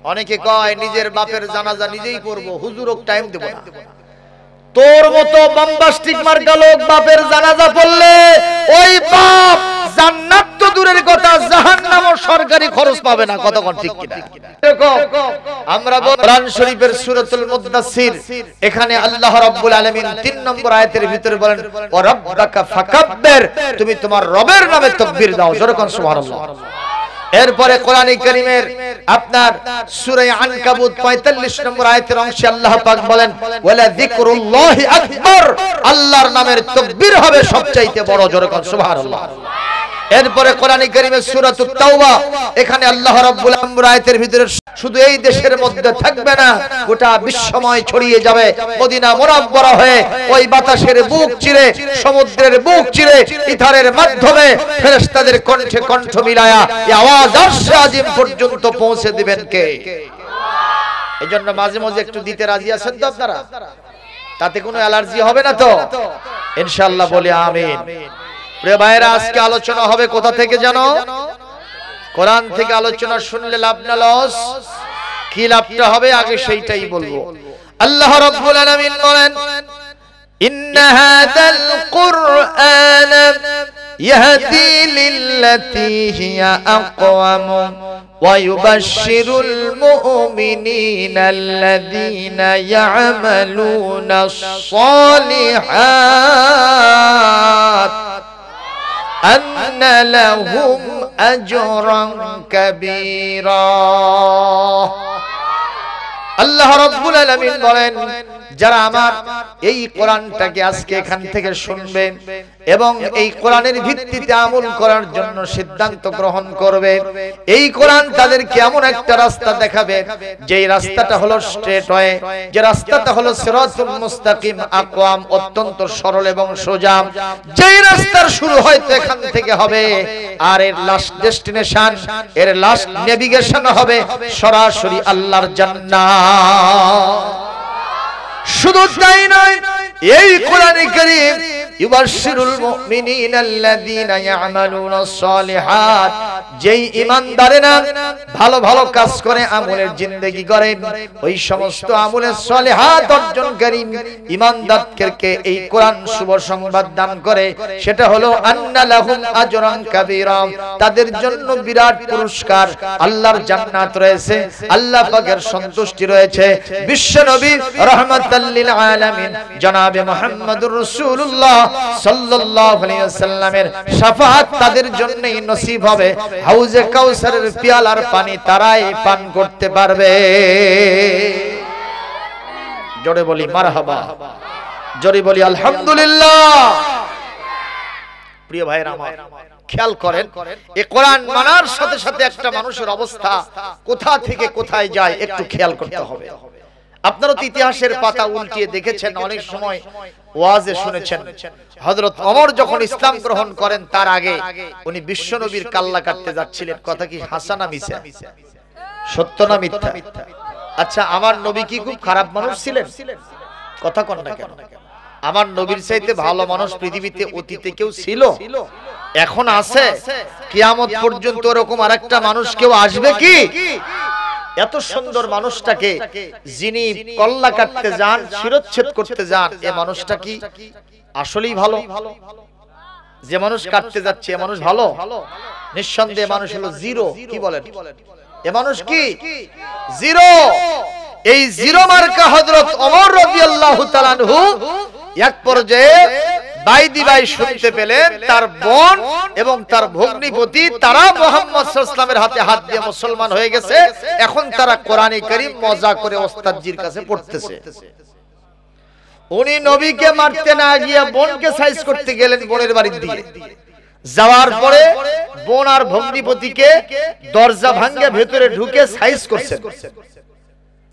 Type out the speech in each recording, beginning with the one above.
অনেকে কয় নিজের বাপের জানাজা নিজেই পড়বো, হুজুরক টাইম দেব না। তোর মতো বম্বাস্টিক মার্কা লোক বাপের জানাজা পড়লে ওই বাপ জান্নাত তো দূরের কথা জাহান্নামও সরকারি খরচ পাবে না। কতক্ষণ ঠিক কিনা? আমরা কোরআন শরীফের সূরাতুল মুদ্দাসসির এখানে আল্লাহ রাব্বুল আলামিন 3 নম্বর আয়াতের ভিতরে বলেন ওয়া রাব্বাকা ফাকাব্বির, তুমি তোমার রবের নামে তাকবীর দাও। জোরে কোন সুবহানাল্লাহ। এরপরে কোরআন কারীমের আপনার সূরা আনকাবুত 45 নম্বর আয়াতের অংশে আল্লাহ পাক বলেন ওয়ালা যিকরুল্লাহি আকবার, আল্লাহর নামের তাকবীর হবে সবচাইতে বড়। জোরে কোন সুবহানাল্লাহ। এরপরে কোরআন কারীমের সূরাতুত তাওবা এখানে আল্লাহ রাব্বুল আলামিন আয়াতের ভিতরে শুধু এই দেশের মধ্যে থাকবে না, গোটা বিশ্বময় ছড়িয়ে যাবে মদিনা মুনাওয়ারা হয়ে ওই বাতাসের বুক চিরে, সমুদ্রের বুক চিরে, ইথারের মাধ্যমে ফেরেশতাদের কণ্ঠে কণ্ঠ মিলায়া এই আওয়াজ আরশে আজিম পর্যন্ত পৌঁছে দিবেন কে? এজন্য মাঝে মাঝে একটু দিতে রাজি আছেন তো আপনারা? তাতে কোনো অ্যালার্জি হবে না তো? ইনশাআল্লাহ বলি আমিন। প্রিয় ভাইরা, আজকে আলোচনা হবে কোথা থেকে জানো? কোরআন থেকে আলোচনা শুনলে লাভ না লস? কি লাভটা হবে আগে সেইটাই বলবো। আল্লাহ রাব্বুল আলামিন বলেন ইন্না হাযাল কুরআন ইয়াহদি লিল্লাতী হিয়া আকওয়াম ওয়া ইউবাশশিরুল মুমিনিনা আল্লাযীনা ইয়া'মালুনাস সালিহাত আন্না লাহুম আজরান কাবীরা। আল্লাহ রাব্বুল আলামিন বলেন যারা আমার এই কোরআনটাকে আজকে এখান থেকে শুনবেন এবং এই কোরআনের ভিত্তিতে আমল করার জন্য সিদ্ধান্ত গ্রহণ করবে, এই কোরআন তাদেরকে এমন একটা রাস্তা দেখাবে যেই রাস্তাটা হলো স্ট্রেট ওয়ে, যে রাস্তাটা হলো সিরাতুল মুস্তাকিম আকওয়াম, অত্যন্ত সরল এবং সোজা, যেই রাস্তার শুরু হয়তো এখান থেকে হবে আর এর লাস্ট ডেস্টিনেশন, এর লাস্ট নেভিগেশন হবে সরাসরি আল্লাহর জান্নাত। শুধু তাই নয়, এই কোরআনে কারীম ইউবাশশিরুল মুমিনিনা আল্লাযীনা ইয়া'মালুনাস সালিহাত, যেই ঈমানদারেরা ভালো ভালো কাজ করে আমলের জিন্দেগি করে, ওই সমস্ত আমলের সালিহাত অর্জনকারী ঈমানদারদেরকে এই কোরআন শুভ সংবাদ দান করে, সেটা হলো আন্না লাহুম আজরান কাবীরা, তাদের জন্য বিরাট পুরস্কার, আল্লাহর জান্নাত রয়েছে, আল্লাহ পাকের সন্তুষ্টি রয়েছে। বিশ্বনবী রাহমাতাল লিল আলামিন জনাবে মুহাম্মদুর রাসূলুল্লাহ সাল্লাল্লাহু আলাইহি ওয়াসাল্লামের শাফাআত তাদের জন্যই নসিব হবে। হাউজে কাউসারের পিয়ালার পানি তারাই পান করতে পারবে। জোরে বলি মারহাবা, জোরে বলি আলহামদুলিল্লাহ। প্রিয় ভাইরা আমার, খেয়াল করেন এই কোরআন মানার সাথে সাথে একটা মানুষের অবস্থা কোথা থেকে কোথায় যায় একটু খেয়াল করতে হবে। আপনারা তো ইতিহাসের পাতা উল্টিয়ে দেখেছেন, অনেক সময় ওয়াজে শুনেছেন হযরত ওমর যখন ইসলাম গ্রহণ করেন তার আগে উনি বিশ্বনবীর কাল্লা কাটতে যাচ্ছিলেন। কথা কি হাসা না মিছা? সত্য না মিথ্যা? আচ্ছা, আমার নবী কি খুব খারাপ মানুষ ছিলেন? কথা কন না কেন? আমার নবীর চাইতে ভালো মানুষ পৃথিবীতে অতীতে কেউ ছিল? এখন আছে? কিয়ামত পর্যন্ত এরকম আরেকটা মানুষ কেউ আসবে কি? এত সুন্দর মানুষটাকে যিনি কল্লা কাটতে যান, শিরচ্ছেদ করতে যান, এ মানুষটা কি আসলেই ভালো? যে মানুষ কাটতে যাচ্ছে এ মানুষ ভালো? নিঃসন্দেহে মানুষ হলো জিরো। কি বলেন? এ মানুষ কি জিরো? এই জিরো মার্কা হযরত ওমর রাদিয়াল্লাহু তাআলা আনহু এক পর্যায়ে বাইদি ভাই শুনতে পেলেন তার বোন এবং তার ভগ্নিপতি তারা মুহাম্মদ সাল্লাল্লাহু আলাইহি ওয়াসাল্লামের হাতে হাত দিয়ে মুসলমান হয়ে গেছে। এখন তারা কোরআনে কারীম মজা করে ওস্তাদজির কাছে পড়তেছে। উনি নবীকে মারতে না গিয়ে বোনকে সাইজ করতে গেলেন বোনের বাড়ি দিয়ে। যাওয়ার পরে বোন আর ভগ্নিপতিকে দরজা ভাঙে ভেতরে ঢুকে সাইজ করছেন।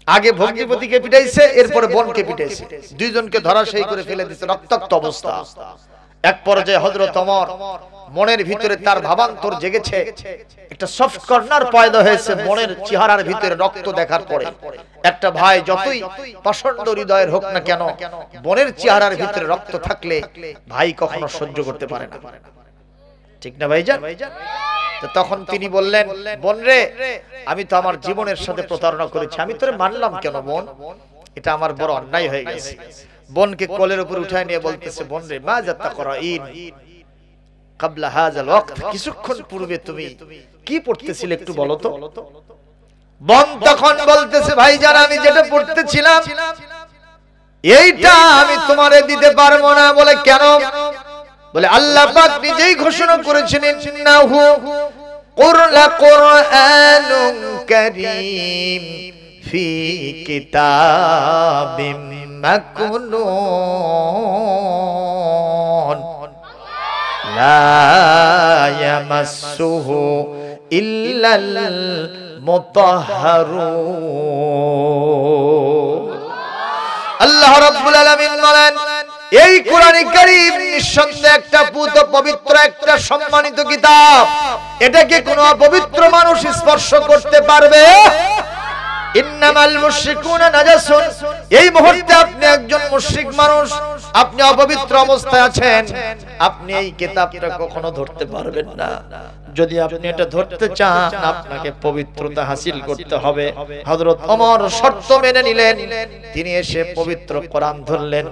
আগে ভগ্নিপতিকে পিটাইছে, এরপরে বোনকে পিটাইছে, দুইজনকে ধরাশায়ী করে ফেলে দিয়েছে, রক্তাক্ত অবস্থা। এক পর্যায়ে হযরত ওমর মনের ভিতরে তার ভাবান্তর জেগেছে, একটা সফট কর্নার পয়দা হয়েছে মনের চেহারার ভিতরে রক্ত দেখার পরে। একটা ভাই যতই প্রচন্ড হৃদয়ের হোক না কেন, বোনের চেহারার ভিতরে রক্ত থাকলে ভাই কখনো সহ্য করতে পারে না। ঠিক না ভাইজান? তো তখন তিনি বললেন, বোন রে, আমি তো আমার জীবনের সাথে প্রতারণা করেছি, আমি তোরে মানলাম কেন বোন? এটা আমার বড় অন্যায় হয়ে গেছে। বোনকে কোলের উপর উঠায় নিয়ে বলতেছে, বোন রে, মা যাত্তা করাইন ক্বাবলা হাযাল ওয়াক্ত, কিছুক্ষণ পূর্বে তুমি কি পড়তেছিলে একটু বলো তো। বোন তখন বলতেছে, ভাইজান আমি যেটা পড়তেছিলাম এইটা আমি তোমারে দিতে পারবো না। বলে কেন? বলে আল্লাহ পাক নিজেই ঘোষণা করেছেন, ইন্নাহু কুরআনুন কারীম ফি কিতাবিম মাকনুন লা ইয়ামাসসুহু ইল্লাল মুতাহহারুন। আল্লাহ রাব্বুল আলামিন বলেন, এই কোরআন কারীম নিঃসন্দেহে একটা পুত পবিত্র, একটা সম্মানিত কিতাব। এটাকে কোনো অপবিত্র মানুষ স্পর্শ করতে পারবে? ইন্নামাল মুশরিকুনা নাজাসুন। এই মুহূর্তে আপনি একজন মুশরিক মানুষ, আপনি অপবিত্র অবস্থায় আছেন, আপনি এই কিতাবটা কখনো ধরতে পারবেন না। যদি আপনি এটা ধরতে চান, আপনাকে পবিত্রতা হাসিল করতে হবে। হযরত ওমর শর্ত মেনে নিলেন, তিনি এসে পবিত্র কোরআন ধরলেন।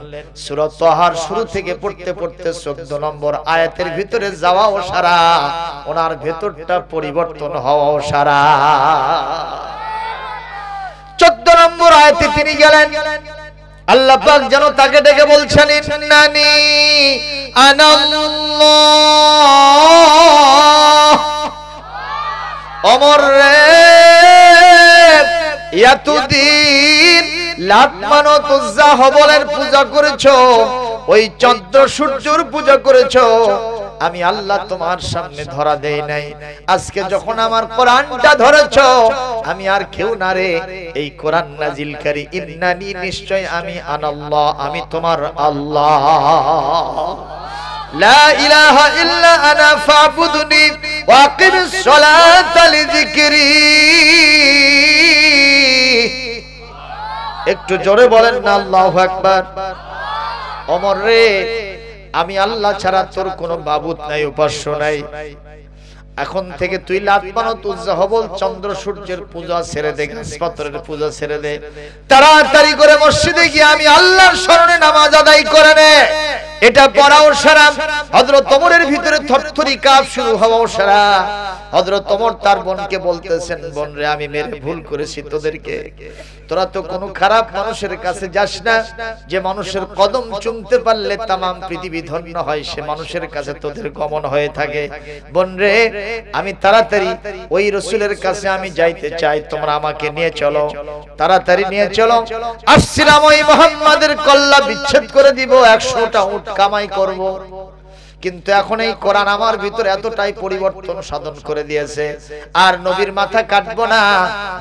সূরা তাহার শুরু থেকে পড়তে পড়তে 14 নম্বর আয়াতের ভিতরে যাওয়াও সারা, ওনার ভেতরটা পরিবর্তন হওয়াও সারা। 14 নম্বর আয়াতে তিনি গেলেন, আল্লাহ পাক যেন তাকে ডেকে বলছেন, ইন্নানি আনাল্লাহ। ওমর রে, এতদিন লাত মানত উজ্জা হবলের পূজা করেছো, ওই চন্দ্র সূর্যের পূজা করেছো, আমি আল্লাহ তোমার সামনে ধরা দেই নাই। আজকে যখন আমার কোরআনটা ধরেছো, আমি আর কেউ না রে, এই কোরআন নাজিলকারী। ইন্নানি, নিশ্চয় আমি, আনাল্লাহ, আমি তোমার আল্লাহ। লা ইলাহা ইল্লা আনা ফাবুদনি ওয়া আকিমিস সালাতা লিযিকরি। একটু জোরে বলেন না আল্লাহু আকবার। ওমর রে, আমি আল্লাহ ছাড়া তোর কোনো মাবুদ নাই, উপাস্য নাই। এখন থেকে তুই লাত মানত উজ্জা হবল চন্দ্র সূর্যের পূজা ছেড়ে দে, গাছপাথরের পূজা ছেড়ে দে, তাড়াতাড়ি করে মসজিদে গিয়ে আমি আল্লাহর শরণে নামাজ আদায় করে নে। এটা পড়াও সারা। হযরত ওমরের ভিতরে থরথরি কাঁপ শুরু হওয়াও সারা। হযরত ওমর তার বোনকে বলতেছেন, বোন রে, আমি মেরে ভুল করেছি তোদেরকে। তোরা তো কোনো খারাপ মানুষের কাছে যাস না, যে মানুষের কদম চুমতে পারলে তামাম পৃথিবী ধন্য হয়, সে মানুষের কাছে তোদের গমন হয়ে থাকে। বোন রে, আমি তাড়াতাড়ি ওই রাসূলের কাছে আমি যাইতে চাই, তোমরা আমাকে নিয়ে চলো, তাড়াতাড়ি নিয়ে চলো। আসছিলাম ওই মুহাম্মাদের কল্লা বিচ্ছেদ করে দিব, 100টা উট কামাই করব। কিন্তু এখন এই কোরআন আমার ভিতরে এতটাই পরিবর্তন সাধন করে দিয়েছে, আর নবীর মাথা কাটবো না,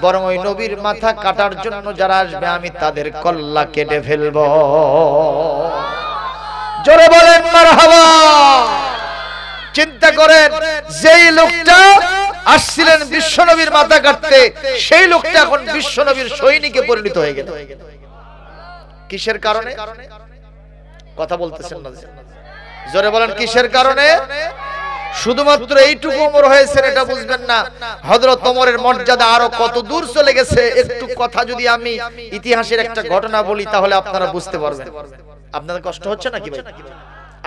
বরং ওই নবীর মাথা কাটার জন্য যারা আসবে আমি তাদের কল্লা কেটে ফেলবো। জোরে বলেন মারহাবা। চিন্তা করেন, যেই লোকটা আসছিলেন বিশ্বনবীর মাথা কাটতে, সেই লোকটা এখন বিশ্বনবীর সৈনিকে পরিণত হয়ে গেল। কিসের কারণে? কথা বলতেছেন না, জোরে বলেন কিসের কারণে? শুধুমাত্র এইটুকু ওমর হয়েছেন এটা বুঝবেন না, হযরত ওমরের মর্যাদা আরো কত দূর চলে গেছে। একটু কথা যদি আমি ইতিহাসের একটা ঘটনা বলি, তাহলে আপনারা বুঝতে পারবেন। আপনাদের কষ্ট হচ্ছে নাকি ভাই?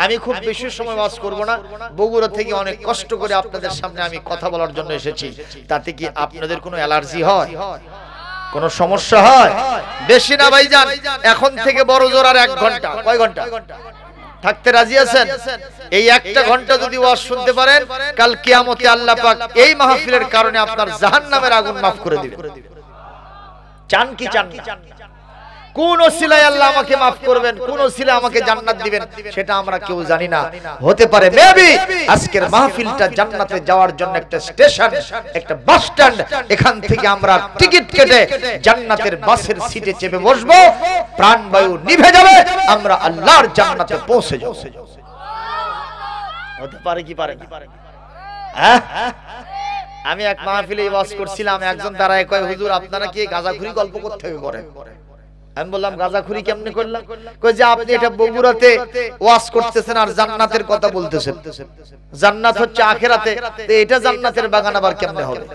আমি খুব বেশি সময় ওয়াজ করব না, বগুড়া থেকে অনেক কষ্ট করে আপনাদের সামনে আমি কথা বলার জন্য এসেছি। তাতে কি আপনাদের কোনো অ্যালার্জি হয়, কোনো সমস্যা হয়? বেশি না ভাইজান, এখন থেকে বড় জোর আর 1 ঘন্টা। কয় ঘন্টা থাকতে রাজি আছেন? এই 1টা ঘন্টা যদি ওয়াজ শুনতে পারেন, কাল কিয়ামতে আল্লাহ পাক এই মাহফিলের কারণে আপনার জাহান্নামের আগুন মাফ করে দিবেন। চান কি চান না? কোন ওসিলায় আল্লাহ আমাকে মাফ করবেন, কোন ওসিলায় আমাকে জান্নাত দিবেন, সেটা আমরা কেউ জানি না। হতে পারে মেবি আজকের মাহফিলটা জান্নাতে যাওয়ার জন্য একটা স্টেশন, একটা বাস স্ট্যান্ড। এখান থেকে আমরা টিকিট কেটে জান্নাতের বাসের সিটে চেপে বসবো, প্রাণবায়ু নিভে যাবে, আমরা আল্লাহর জান্নাতে পৌঁছে যাব। হতে পারে কি পারে না? হ্যাঁ, আমি এক মাহফিলে ওয়াজ করছিলাম, একজন দাঁড়ায় কয়, হুজুর আপনারা কি গাঁজাখুরি গল্প করতে করেন? আমি বললাম গাঁজাখুরি কেমনে করলাম? কই যে আপনি এটা বগুড়াতে ওয়াজ করতেছেন আর জান্নাতের কথা বলতেছেন, জান্নাত হচ্ছে আখিরাতে, তো এটা জান্নাতের বাগান আবার কেমনে হবে?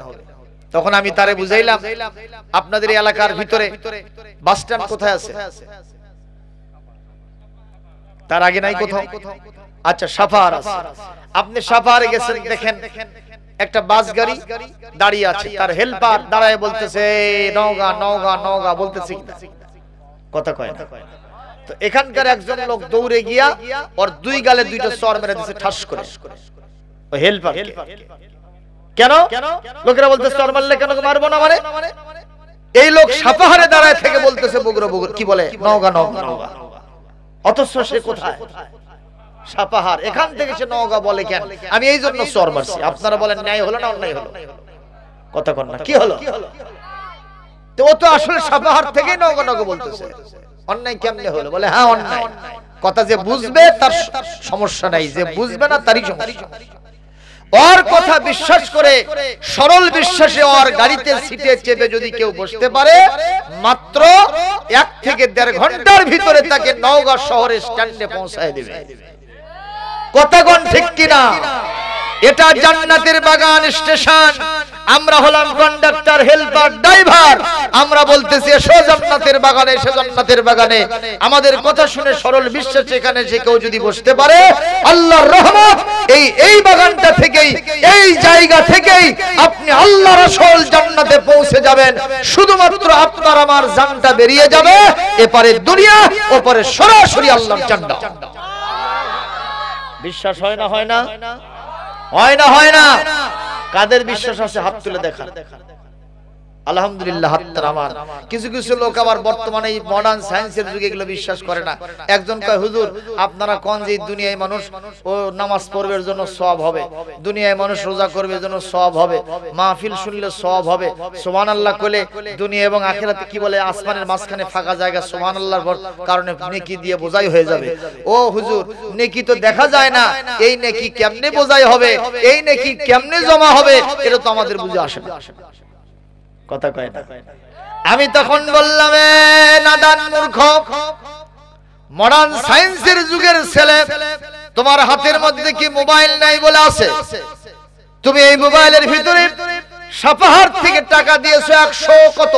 তখন আমি তারে বুঝাইলাম, আপনাদের এলাকার ভিতরে বাস স্ট্যান্ড কোথায় আছে? তার আগে নাই কোথাও? আচ্ছা, সাফার আছে। আপনি সাফারে গেছেন, দেখেন একটা বাস গাড়ি দাঁড়িয়ে আছে, তার হেল্পার দাঁড়ায় বলতেছে নওগাঁ নওগাঁ নওগাঁ বলতেছে, কথা কয় না। তো এখানকার একজন লোক দৌড়ে গিয়া ওর দুই গালে দুইটা চড় মেরে দিয়েছে ঠাস করে, ও হেল্পার। কেন? লোকেরা বলতেছে চড় মারলে কেন মারবো না মানে? এই লোক সাপাহারে দাঁড়ায় থেকে বলতেছে বগুড়া বগুড়া, কি বলে নওগাঁ নওগাঁ নওগাঁ, অথচ সে কোথায়? সাপাহার। এখান থেকে সে নওগাঁ বলে কেন? আমি এই জন্য চড় মারছি। আপনারা বলেন ন্যায় হলো না অন্যায় হলো? কথা কন না, কি হলো? তো ও তো আসলে সাপাহার থেকে নওগাঁ নওগাঁ বলতেছে, অন্যায় কেমনে হলো? বলে হ্যাঁ অন্যায়। কথা যে বুঝবে তার সমস্যা নাই, যে বুঝবে না তারই সমস্যা। ওর কথা বিশ্বাস করে সরল বিশ্বাসে ওর গাড়িতে সিটে চেপে যদি কেউ বসতে পারে, মাত্র 1 থেকে 1.5 ঘন্টার ভিতরে তাকে নওগাঁ শহরের স্ট্যান্ডে পৌঁছায় দেবে। কথা কোন ঠিক কিনা? এটা জান্নাতের বাগান স্টেশন। আমরা হলাম কন্ডাক্টর, হেল্পার, ড্রাইভার। আমরা বলতেছি এসো জান্নাতের বাগানে, এসো জান্নাতের বাগানে। আমাদের কথা শুনে সরল বিশ্বাসে এখানে যে কেউ যদি বসতে পারে, আল্লাহর রহমত এই বাগানটা থেকেই, এই জায়গা থেকেই আপনি আল্লাহর আসল জান্নাতে পৌঁছে যাবেন। শুধুমাত্র আপনার আমার জানটা বেরিয়ে যাবে, এপারে দুনিয়া, ওপারে সরাসরি আল্লাহর জান্নাত। বিশ্বাস হয় না? হয় না? হয় না? হয় না? কাদের বিশ্বাস আছে হাত তুলে দেখান। আলহামদুলিল্লাহ, হাতটা আমার। কিছু কিছু লোক আবার বর্তমানে এই মডার্ন সায়েন্সের যুগে এগুলো বিশ্বাস করে না। একজন কয় হুজুর আপনারা কোন যে দুনিয়ায় মানুষ ও নামাজ পড়বে এর জন্য সওয়াব হবে, দুনিয়ায় মানুষ রোজা করবে এর জন্য সওয়াব হবে, মাহফিল শুনলে সওয়াব হবে, সুবহানাল্লাহ কইলে দুনিয়া এবং আখিরাতে কি বলে আসমানের মাঝখানে ফাঁকা জায়গা সুবহানাল্লাহর কারণে নেকি দিয়ে বোঝাই হয়ে যাবে। ও হুজুর নেকি তো দেখা যায় না, এই নেকি কেমনে বোঝাই হবে, এই নেকি কেমনে জমা হবে, এটা তো আমাদের বুঝে আসে না। কথা কয় না। আমি তখন বললাম এ নাদান মূর্খ, মডার্ন সায়েন্সের যুগের ছেলে, তোমার হাতের মধ্যে কি মোবাইল নাই বলে আছে? তুমি এই মোবাইলের ভিতরে সাপাহার থেকে টাকা দিয়েছো 100, কত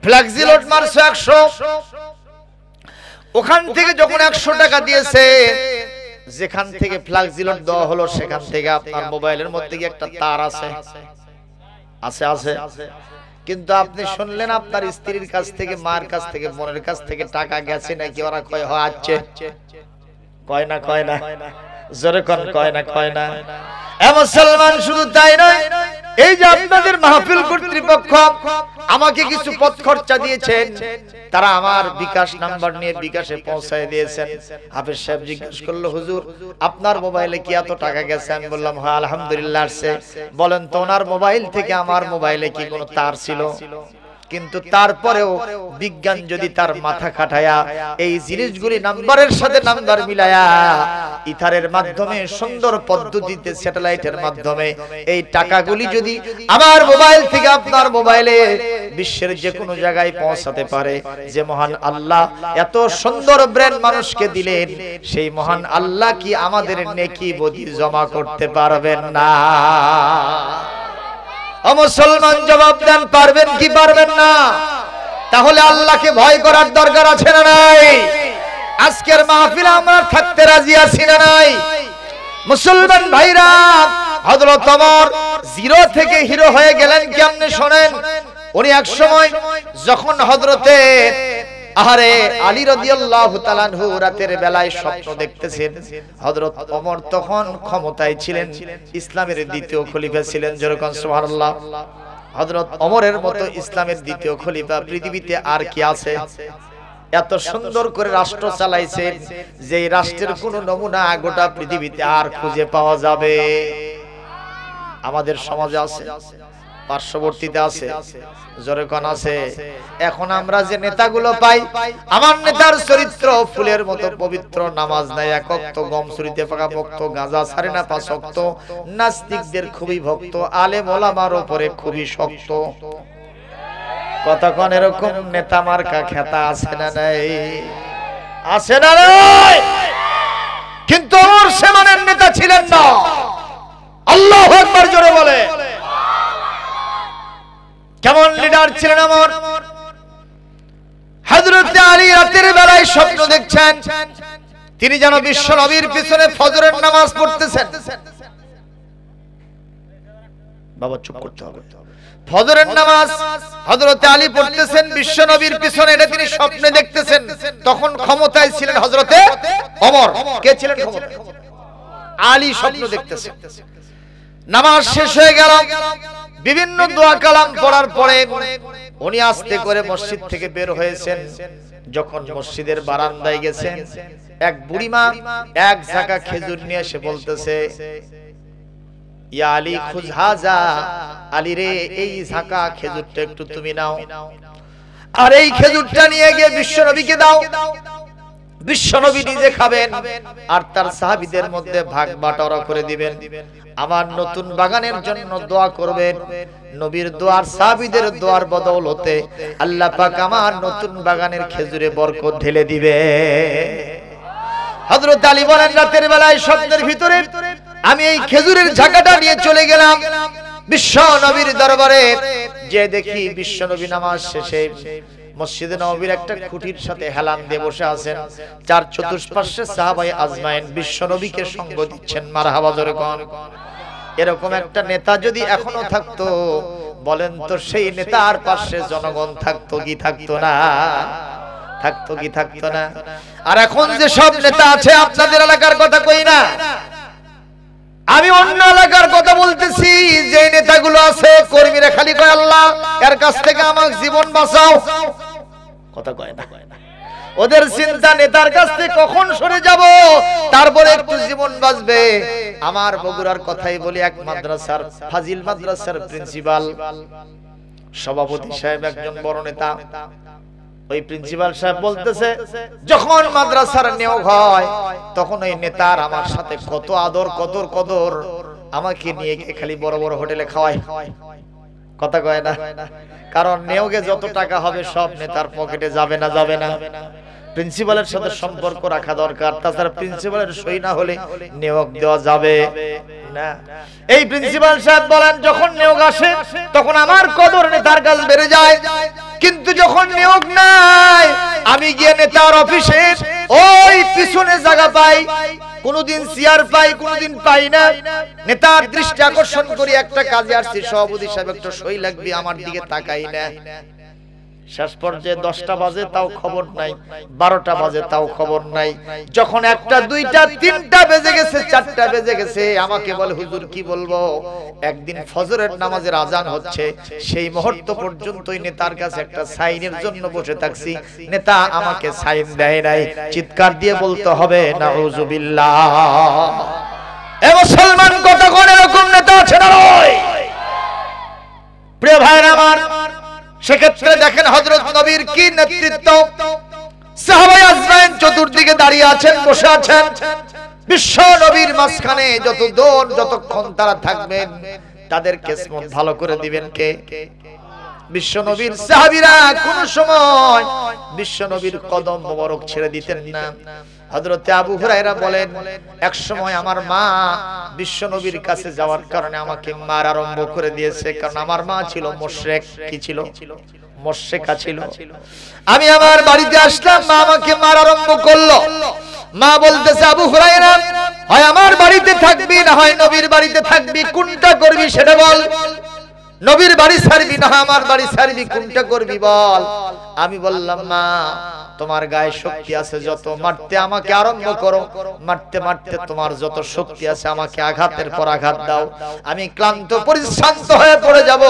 ফ্ল্যাক্সি লোড মারছো 100। ওখান থেকে যখন 100 টাকা দিয়েছে, যেখান থেকে ফ্ল্যাক্সি লোড দেওয়া হলো সেখান থেকে আপনার মোবাইলের মধ্যে কি একটা তার আছে? আছে আছে। কিন্তু আপনি শুনলেন আপনার স্ত্রীর কাছ থেকে, মার কাছ থেকে, বোনের কাছ থেকে টাকা গেছে নাকি? ওরা কয় হয় আছে, কয় না? কয় না? জোরে কোন কয় না? কয় না? এ মুসলমান, শুধু তাই নয়, এই যে আপনাদের মাহফিল কর্তৃপক্ষ আমাকে কিছু পথ খরচা দিয়েছেন, তারা আমার বিকাশ নাম্বার নিয়ে বিকাশে পৌঁছায় দিয়েছেন। হাফেজ সাহেব জিজ্ঞেস করলো হুজুর আপনার মোবাইলে কি এত টাকা গেছে? আমি বললাম হ্যাঁ আলহামদুলিল্লাহ আসছে। বলেন তো ওনার মোবাইল থেকে আমার মোবাইলে কি কোনো তার ছিল? কিন্তু তারপরেও বিজ্ঞান যদি তার মাথা খাটায়া এই জিনিসগুলি নাম্বারের সাথে নাম্বার মিলায়া ইথারের মাধ্যমে সুন্দর পদ্ধতিতে স্যাটেলাইটের মাধ্যমে এই টাকাগুলি যদি আমার মোবাইল থেকে আপনার মোবাইলে বিশ্বের যে কোনো জায়গায় পৌঁছাতে পারে, যে মহান আল্লাহ এত সুন্দর ব্রেন মানুষকে দিলেন, সেই মহান আল্লাহ কি আমাদের নেকি বদি জমা করতে পারবেন না? মুসলমান জবাব দেন, পারবেন কি পারবেন না? তাহলে আল্লাহকে ভয় করার দরকার আছে না নাই? আজকের মাহফিলে আমরা থাকতে রাজি আছি না নাই? মুসলমান ভাইরা, হযরত ওমর 0 থেকে হিরো হয়ে গেলেন কেমনে শোনেন। উনি এক সময় যখন হযরতে আলী রাদিয়াল্লাহু তাআলা আনহু রাতের বেলায় স্বপ্ন দেখতেছেন, হযরত ওমর তখন ক্ষমতায় ছিলেন, ইসলামের দ্বিতীয় খলিফা ছিলেন। যেরকম সুবহানাল্লাহ, হযরত ওমরের মতো ইসলামের দ্বিতীয় খলিফা পৃথিবীতে আর কি আছে? এত সুন্দর করে রাষ্ট্র চালাইছেন যে রাষ্ট্রের কোনো নমুনা গোটা পৃথিবীতে আর খুঁজে পাওয়া যাবে? আমাদের সমাজে আছে, পার্শ্ববর্তীতে আছে, জোরে কোন আছে। এখন আমরা যে নেতাগুলো পাই, আমার নেতার চরিত্র ফুলের মতো পবিত্র, নামাজ নাই 1 ওয়াক্ত, গম চুরিতে পাকা ভক্ত, গাঁজা ছাড়ে না 5 ওয়াক্ত, নাস্তিকদের খুবই ভক্ত, আলেম ওলামার উপরে খুবই শক্ত। কতক্ষণ এরকম নেতা মার্কা খেতা আছে না নাই? আছে না নাই? কিন্তু ওমর সেমানের নেতা ছিলেন না। আল্লাহু আকবার জোরে বলে। কেমন লিডার ছিলেন ওমর? হযরত আলী রাতের বেলায় স্বপ্ন দেখছেন তিনি যেন বিশ্ব নবীর পিছনে ফজরের নামাজ পড়তেছেন। বাবা চুপ করতে হবে। ফজরের নামাজ হযরত আলী পড়তেছেন বিশ্ব নবীর পিছনে, এটা তিনি স্বপ্নে দেখতেছেন। তখন ক্ষমতায় ছিলেন হযরতে ওমর। কে ছিলেন ক্ষমতায়? আলী স্বপ্ন দেখতেছেন। নামাজ শেষ হয়ে গেল, বিভিন্ন দোয়া কালাম পড়ার পরে উনি আস্তে করে মসজিদ থেকে বের হয়েছেন। যখন মসজিদের বারান্দায় গেছেন, এক বুড়িমা এক ঝাঁকা খেজুর নিয়ে এসে বলতেছে, ইয়া আলী খুজ হাজা, আলী রে এই ঝাঁকা খেজুরটা একটু তুমি নাও, আর এই খেজুরটা নিয়ে গিয়ে বিশ্বনবীকে দাও। বিশ্বনবী নিজে খাবেন আর তার সাহাবীদের মধ্যে ভাগ বাটোয়ারা করে দিবেন। আমার নতুন বাগানের জন্য দোয়া করবেন। নবীর দোয়ার সাহাবীদের দোয়ার বদৌলতে আল্লাহ পাক আমার নতুন বাগানের খেজুরে বরকত ঢেলে দিবে। হযরত আলী বলেন, রাতের বেলায় স্বপ্নের ভিতরে আমি এই খেজুরের ঝাঁকাটা নিয়ে চলে গেলাম বিশ্ব নবীর দরবারে। যে দেখি বিশ্ব নবী নামাজ শেষে মসজিদে নববীর একটা খুঁটির সাথে হেলান দিয়ে বসে আছেন। চার চতুষ্পার্শ্বে সাহাবায়ে আজমাইন বিশ্ব নবীকে সঙ্গ দিচ্ছেন। মারহাবা জোরে কোন। এরকম একটা নেতা যদি এখনো থাকতো, বলেন তো সেই নেতার পাশে জনগণ থাকতো কি থাকতো না? থাকতো কি থাকতো না? আর এখন যে সব নেতা আছে, আপনাদের এলাকার কথা কই না, আমি অন্য এলাকার কথা বলতেছি। যে নেতাগুলো আছে কর্মীরা খালি কয় আল্লাহ এর কাছ থেকে আমার জীবন বাঁচাও, কথা কয় না। ওদের চিন্তা নেতার কাছ থেকে কখন সরে যাব, তারপরে একটু জীবন বাঁচবে। আমার বগুড়ার কথাই বলি, এক মাদ্রাসার ফাজিল মাদ্রাসার প্রিন্সিপাল সভাপতি সাহেব একজন বড় নেতা। ওই প্রিন্সিপাল সাহেব বলতেছে, যখন মাদ্রাসার নিয়োগ হয় তখন ওই নেতার আমার সাথে কত আদর কদর কদর, আমাকে নিয়ে গিয়ে খালি বড় বড় হোটেলে খাওয়ায়, কথা কয় না। কারণ নিয়োগে যত টাকা হবে সব নেতার পকেটে যাবে না, যাবে না। প্রিন্সিপালের সাথে সম্পর্ক রাখা দরকার, তাছাড়া প্রিন্সিপালের সই না হলে নিয়োগ দেওয়া যাবে না। এই প্রিন্সিপাল সাহেব বলেন, যখন নিয়োগ আসে তখন আমার কদর নেতার কাছে বেড়ে যায়, কিন্তু যখন নিয়োগ নাই আমি গিয়ে নেতার অফিসে ওই পিছনে জায়গা পাই, কোনদিন চেয়ার পাই কোনদিন পাই না। নেতার দৃষ্টি আকর্ষণ করি, একটা কাজে আসছি, সভাপতি সাহেব একটা সই লাগবে, আমার দিকে তাকাই না। শেষ পর্যায়ে 10টা বাজে তাও খবর নাই, 12টা বাজে তাও খবর নাই। যখন 1টা 2টা 3টা বেজে গেছে, 4টা বেজে গেছে, আমাকে বলে হুজুর কি বলবো, একদিন ফজরের নামাজের আজান হচ্ছে, সেই মুহূর্ত পর্যন্তই নেতার কাছে একটা সাইনের জন্য বসে থাকছি, নেতা আমাকে সাইন দেয় নাই। চিৎকার দিয়ে বলতে হবে নাউজুবিল্লাহ। এ মুসলমান কতক্ষণ এরকম নেতা আছে না? প্রিয় ভাইরা আমার, সেক্ষেত্রে দেখেন হযরত নবীর কি নেতৃত্ব। সাহাবায়ে আজমাইন চতুর্দিকে দাঁড়িয়ে আছেন, বসে আছেন। বিশ্ব নবীর মাঝখানে যতক্ষণ তারা থাকবেন তাদের কিসমত ভালো করে দিবেন কে? বিশ্ব নবীর সাহাবীরা কোন সময় বিশ্ব নবীর কদম মোবারক ছেড়ে দিতেন না। হযরতে আবু হুরায়রা বলেন, এক সময় আমার মা বিশ্ব নবীর কাছে যাওয়ার কারণে আমাকে মার আরম্ভ করে দিয়েছে, কারণ আমার মা ছিল মুশরিক। কি ছিল? মুশরিকা ছিল। আমি আমার বাড়িতে আসলাম, মা আমাকে মার আরম্ভ করলো। মা বলতেছে, আবু হুরায়রা হয় আমার বাড়িতে থাকবি, না হয় নবীর বাড়িতে থাকবি, কোনটা করবি সেটা বল। নবীর বাড়ি ছাড়বি না আমার বাড়ি ছাড়বি, কোনটা করবি বল। আমি বললাম, মা তোমার গায়ে শক্তি আছে যত, মারতে আমাকে আরম্ভ করো, মারতে মারতে তোমার যত শক্তি আছে আমাকে আঘাতের পর আঘাত দাও, আমি ক্লান্ত পরিশ্রান্ত হয়ে পড়ে যাব।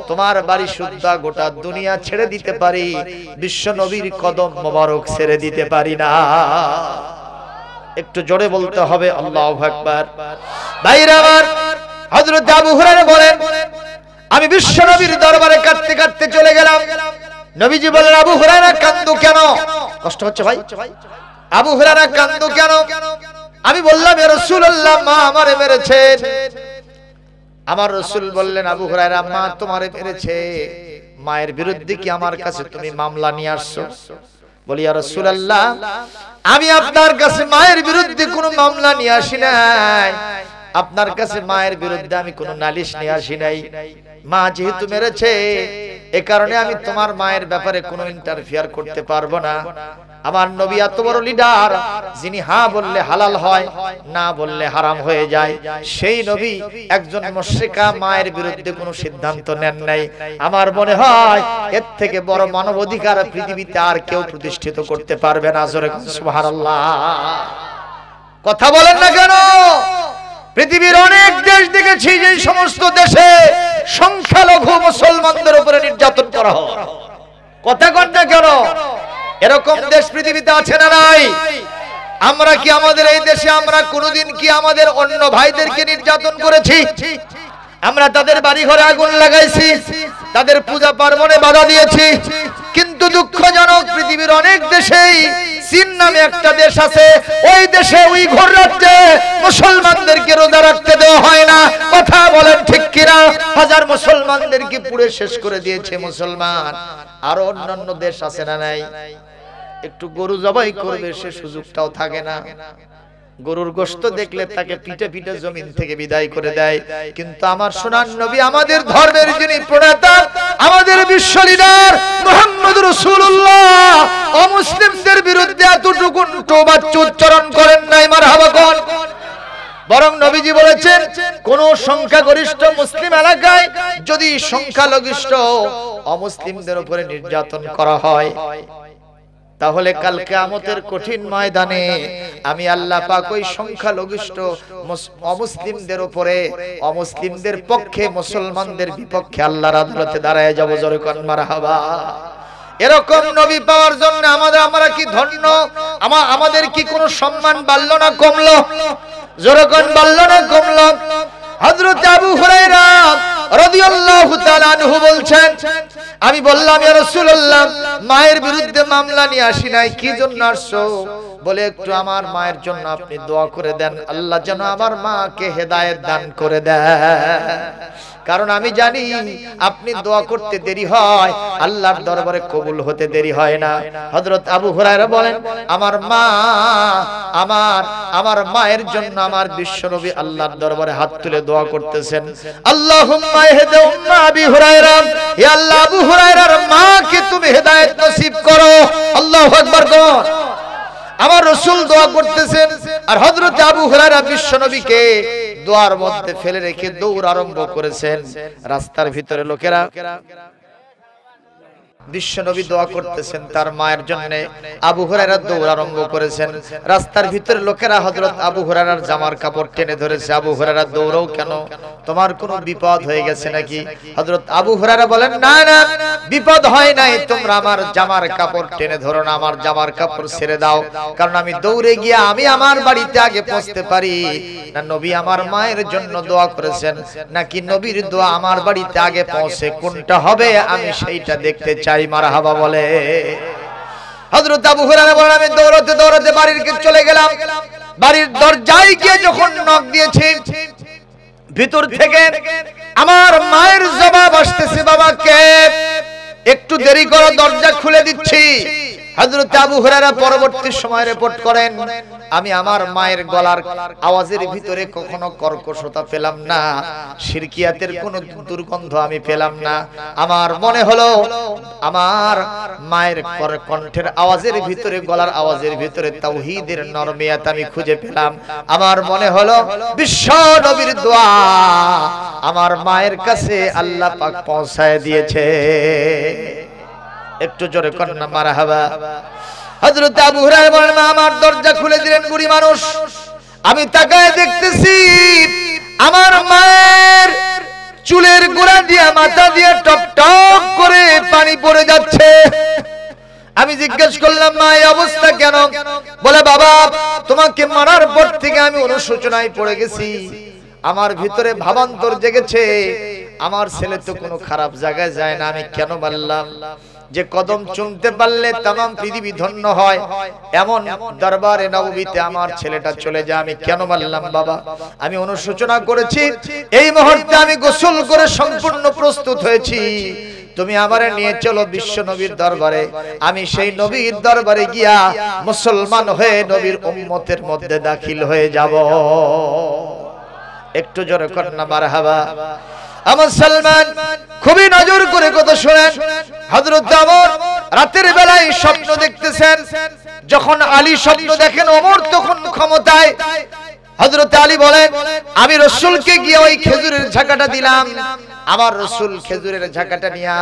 তোমার বাড়ি শুদ্ধা গোটা দুনিয়া ছেড়ে দিতে পারি, বিশ্ব নবীর কদম মোবারক ছেড়ে দিতে পারি না। একটু জোরে বলতে হবে আল্লাহু আকবার। ভাইরা আমার, হযরত আবু হুরায়রা বলেন, আমি বিশ্ব নবীর দরবারে কাঁদতে কাঁদতে চলে গেলাম। নবীজি বলেন, আবু হুরায়রা কান্দো কেন? কষ্ট হচ্ছে ভাই? আবু হুরায়রা কান্দো কেন? আমি বললাম, ইয়া রাসূলুল্লাহ, মা আমারে মেরেছে। আমার রাসূল বললেন, আবু হুরায়রা মা তোমারে মেরেছে, মায়ের বিরুদ্ধে কি আমার কাছে তুমি মামলা নিয়ে আসছো? বলি ইয়া রাসূলুল্লাহ, আমি আপনার কাছে মায়ের বিরুদ্ধে কোনো মামলা নিয়ে আসি নাই, আপনার কাছে মায়ের বিরুদ্ধে আমি কোনো নালিশ নিয়ে আসি নাই। মা যেহেতু মেরেছে, এ কারণে আমি তোমার মায়ের ব্যাপারে কোনো ইন্টারফিয়ার করতে পারবো না। আমার নবী এত বড় লিডার, যিনি হ্যাঁ বললে হালাল হয়, না বললে হারাম হয়ে যায়, সেই নবী একজন মুশরিকা মায়ের বিরুদ্ধে কোনো সিদ্ধান্ত নেন নাই। আমার মনে হয় এর থেকে বড় মানবাধিকার পৃথিবীতে আর কেউ প্রতিষ্ঠিত করতে পারবে না। জোরে সুবহানাল্লাহ। কথা বলেন না কেন? পৃথিবীর অনেক দেশ দেখেছি, যে সমস্ত দেশে সংখ্যালঘু মুসলমানদের উপরে নির্যাতন করা হয়। কথা কন না কেন? এরকম দেশ পৃথিবীতে আছে না নাই? আমরা কি আমাদের এই দেশে আমরা কোনোদিন কি আমাদের অন্য ভাইদেরকে নির্যাতন করেছি? আমরা তাদের বাড়ি ঘরে আগুন লাগাইছি, তাদের পূজা পার্বণে বাধা দিয়েছি। কিন্তু দুঃখজনক, পৃথিবীর অনেক দেশেই, চীন নামে একটা দেশ আছে, ওই দেশে উইঘুর রাজ্যে মুসলমানদেরকে রোজা রাখতে দেওয়া হয় না। কথা বলেন ঠিক কিনা? হাজার মুসলমানদেরকে পুড়ে শেষ করে দিয়েছে মুসলমান। আরো অন্যান্য দেশ আছে না নাই? একটু গরু জবাই করবে, সে সুযোগটাও থাকে না। গরুর গোশত দেখলে তাকে পিঠে পিঠে জমিন থেকে বিদায় করে দেয়। কিন্তু আমার সোনার নবী, আমাদের ধর্মের যিনি প্রণেতা, আমাদের বিশ্ব লিডার মুহাম্মদ রাসূলুল্লাহ, অমুসলিমদের বিরুদ্ধে এতটুকু তওবা উচ্চারণ করেন নাই। মারহাবা কোন? বরং নবীজি বলেছেন, কোন সংখ্যাগরিষ্ঠ মুসলিম এলাকায় যদি সংখ্যালঘিষ্ঠ অমুসলিমদের উপরে নির্যাতন করা হয়, তাহলে কাল কিয়ামতের কঠিন ময়দানে আমি আল্লাহ পাক ওই সংখ্যালঘিষ্ঠ অমুসলিমদের উপরে, অমুসলিমদের পক্ষে, মুসলমানদের বিপক্ষে আল্লাহর আদালতে দাঁড়ায় যাব। জোরে কোন মারহাবা। এরকম নবী পাওয়ার জন্য আমরা কি ধন্য? আমাদের কি কোনো সম্মান বাড়লো না কমলো? জোরে কোন বাড়লো না কমলো? হযরত আবু হুরায়রা রাদিয়াল্লাহু তাআলা আনহু বলছেন, আমি বললাম, ইয়া রাসূলুল্লাহ, মায়ের বিরুদ্ধে মামলা নিয়ে আসি নাই, কি জন্য আসছো? বলে, একটু আমার মায়ের জন্য আপনি দোয়া করে দেন, আল্লাহ যেন আমার মাকে হেদায়েত দান করে দেয়। কারণ আমি জানি আপনি দোয়া করতে দেরি হয়, আল্লাহর দরবারে কবুল হতে দেরি হয় না। হযরত আবু হুরায়রা বলেন, আমার মা, আমার মায়ের জন্য আমার বিশ্বনবী আল্লাহর দরবারে হাত তুলে দোয়া করতেছেন, আল্লাহুম্মা ইহদি উম্মা আবি হুরায়রা, হে আল্লাহ, আবু হুরায়রার মাকে তুমি হেদায়েত নসিব করো। আল্লাহু আকবার কোন? আমার রাসূল দোয়া করতেছেন, আর হযরত আবু হুরায়রা বিশ্বনবীকে দোয়ার মধ্যে ফেলে রেখে দৌড় আরম্ভ করেছেন। রাস্তার ভিতরে লোকেরা, বিশ্বনবী দোয়া করতেছেন তার মায়ের জন্য, আবু হুরায়রা দৌড় আরম্ভ করেছেন। রাস্তার ভিতরে লোকেরা হযরত আবু হুরায়রার জামার কাপড় টেনে ধরেছে। আবু হুরায়রা দৌড়াও কেন? তোমার কোনো বিপদ হয়ে গেছে নাকি? হযরত আবু হুরায়রা বলেন, না না, বিপদ হয় নাই, তোমরা আমার জামার কাপড় টেনে ধরো না, আমার জামার কাপড় ছেড়ে দাও। কারণ আমি দৌড়ে গিয়ে আমি আমার বাড়িতে আগে পৌঁছতে পারি না। নবী আমার মায়ের জন্য দোয়া করেছেন, নাকি নবীর দোয়া আমার বাড়িতে আগে পৌঁছে, কোনটা হবে আমি সেইটা দেখতে চাই। মারহাবা বলে। হযরত আবু হুরায়রা বলেন, আমি দৌড়াতে দৌড়াতে বাড়ির দিকে চলে গেলাম। বাড়ির দরজায় গিয়ে যখন নক দিয়েছি, ভিতর থেকে আমার মায়ের জবাব আসতেছে, বাবা কে? একটু দেরি করো, দরজা খুলে দিচ্ছি। হযরত আবু হুরায়রা পরবর্তী সময় রিপোর্ট করেন, আমি আমার মায়ের গলার আওয়াজের ভিতরে কখনো কর্কশতা পেলাম না, শিরকিয়াতের কোনো দুর্গন্ধ আমি পেলাম না। আমার মনে হলো আমার মায়ের কণ্ঠের আওয়াজের ভিতরে, গলার আওয়াজের ভিতরে তাওহীদের নরমিয়াত আমি খুঁজে পেলাম। আমার মনে হলো বিশ্ব নবীর দোয়া আমার মায়ের কাছে আল্লাহ পাক পৌঁছায় দিয়েছে। একটু জোরে করেন না মারহাবা। হযরত আবু হুরায়রা বলেন, মা আমার দরজা খুলে দিলেন। বুড়ি মানুষ, আমি তাকায় দেখতেছি আমার মায়ের চুলের গোড়া দিয়ে, মাথা দিয়ে টপ টপ করে পানি পড়ে যাচ্ছে। আমি জিজ্ঞেস করলাম, মা এই অবস্থা কেন? বলে, বাবা তোমাকে মারার পর থেকে আমি অনুশোচনায় পড়ে গেছি, আমার ভিতরে ভাবান্তর জেগেছে। আমার ছেলে তো কোনো খারাপ জায়গায় যায় না, আমি কেন বললাম যে কদম চুমতে পারলে তামাম পৃথিবী ধন্য হয়, এমন দরবারে নববীতে আমার ছেলেটা চলে যায়, আমি কেন বললাম? বাবা আমি অনুশোচনা করেছি, এই মুহূর্তে আমি গোসল করে সম্পূর্ণ প্রস্তুত হয়েছি, তুমি আমারে নিয়ে চলো বিশ্ব নবীর দরবারে, আমি সেই নবীর দরবারে গিয়া মুসলমান হয়ে নবীর উম্মতের মধ্যে দাখিল হয়ে যাব। একটু জোরে কর না মারহাবা। আমার সালমান খুবই নজর করে কথা শুনেন। হযরত ওমর রাতের বেলায় স্বপ্ন দেখতেছেন। যখন আলী স্বপ্ন দেখেন ওমর তখন ক্ষমতায়। হযরত আলী বলেন, আমি রাসূলকে গিয়ে ওই খেজুরের ঝাঁকাটা দিলাম। আমার রাসূল খেজুরের ঝাঁকাটা নিয়া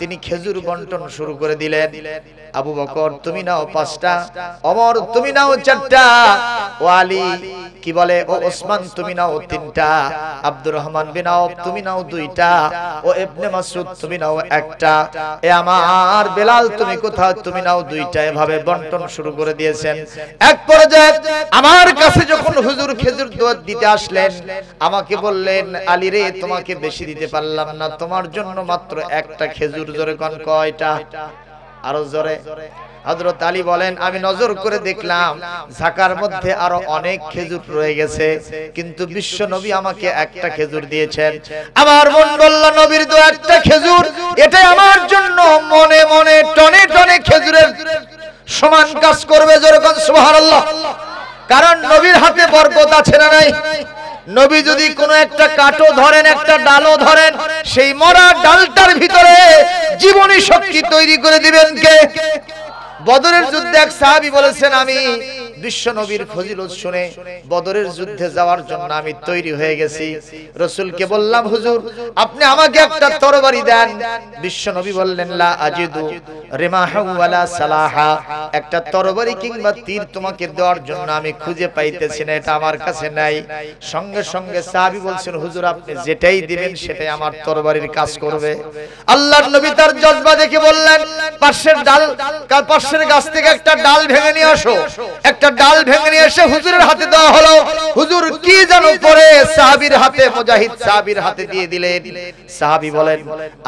তিনি খেজুর বন্টন শুরু করে দিলেন। আবু বকর তুমি নাও 5টা, ওমর তুমি নাও 4টা, ও আলী কি বলে ও ওসমান তুমি নাও 3টা, আব্দুর রহমান বিন আওফ তুমি নাও 2টা, ও ইবনে মাসউদ তুমি নাও 1টা, এ আমার বেলাল তুমি কোথাও তুমি নাও 2টা। এভাবে বন্টন শুরু করে দিয়েছেন। এক পর্যায়ে আমার কাছে যখন হুজুর খেজুর দিতে আসলেন, আমাকে বললেন, আলী রে তোমাকে বেশি দিতে পারলাম না, তোমার জন্য মাত্র 1টা খেজুর। জোরে কোন কয়টা? আরো জোরে। হযরত আলী বলেন, আমি নজর করে দেখলাম ঝাঁকার মধ্যে আরো অনেক খেজুর রয়ে গেছে, কিন্তু বিশ্ব নবী আমাকে 1টা খেজুর দিয়েছেন। আমার মন বলল নবীর দু 1টা খেজুর, এটাই আমার জন্য মনে মনে টনে টনে খেজুরের সমান কাজ করবে। জোরে কোন সুবহানাল্লাহ। কারণ নবীর হাতে বরকত আছে না নাই? নবী যদি কোনো একটা কাঠও ধরেন, একটা ডালও ধরেন, সেই মরা ডালটার ভিতরে জীবনী শক্তি তৈরি করে দিবেন কে? বদরের যুদ্ধে এক সাহাবী বলেছেন, আমি বিশ্ব নবীর ফজিলত শুনে বদরের যুদ্ধে যাওয়ার জন্য আমি তৈরি হয়ে গেছি। রাসূলকে বললাম, হুজুর আপনি আমাকে একটা তরবারি দেন। বিশ্ব নবী বললেন, লা আজিদু রিমাহা ওয়ালা সালাহা, একটা তরবারি কিংবা তীর তোমাকে দেওয়ার জন্য আমি খুঁজে পাইতেছি না, এটা আমার কাছে নাই। সঙ্গে সঙ্গে সাহাবী বলছেন, হুজুর আপনি যেটাই দিবেন সেটাই আমার তরবারির কাজ করবে। আল্লাহর নবী তার জজবা দেখে বললেন, পাশের গাছ থেকে একটা ডাল ভেঙে নিয়ে আসো। একটা ডাল ভেঙে নিয়ে এসে হুজুরের হাতে দেওয়া হলো। হুজুর কি যেন পরে সাহাবীর হাতে, মুজাহিদ সাহাবীর হাতে দিয়ে দিলেন। সাহাবী বলেন,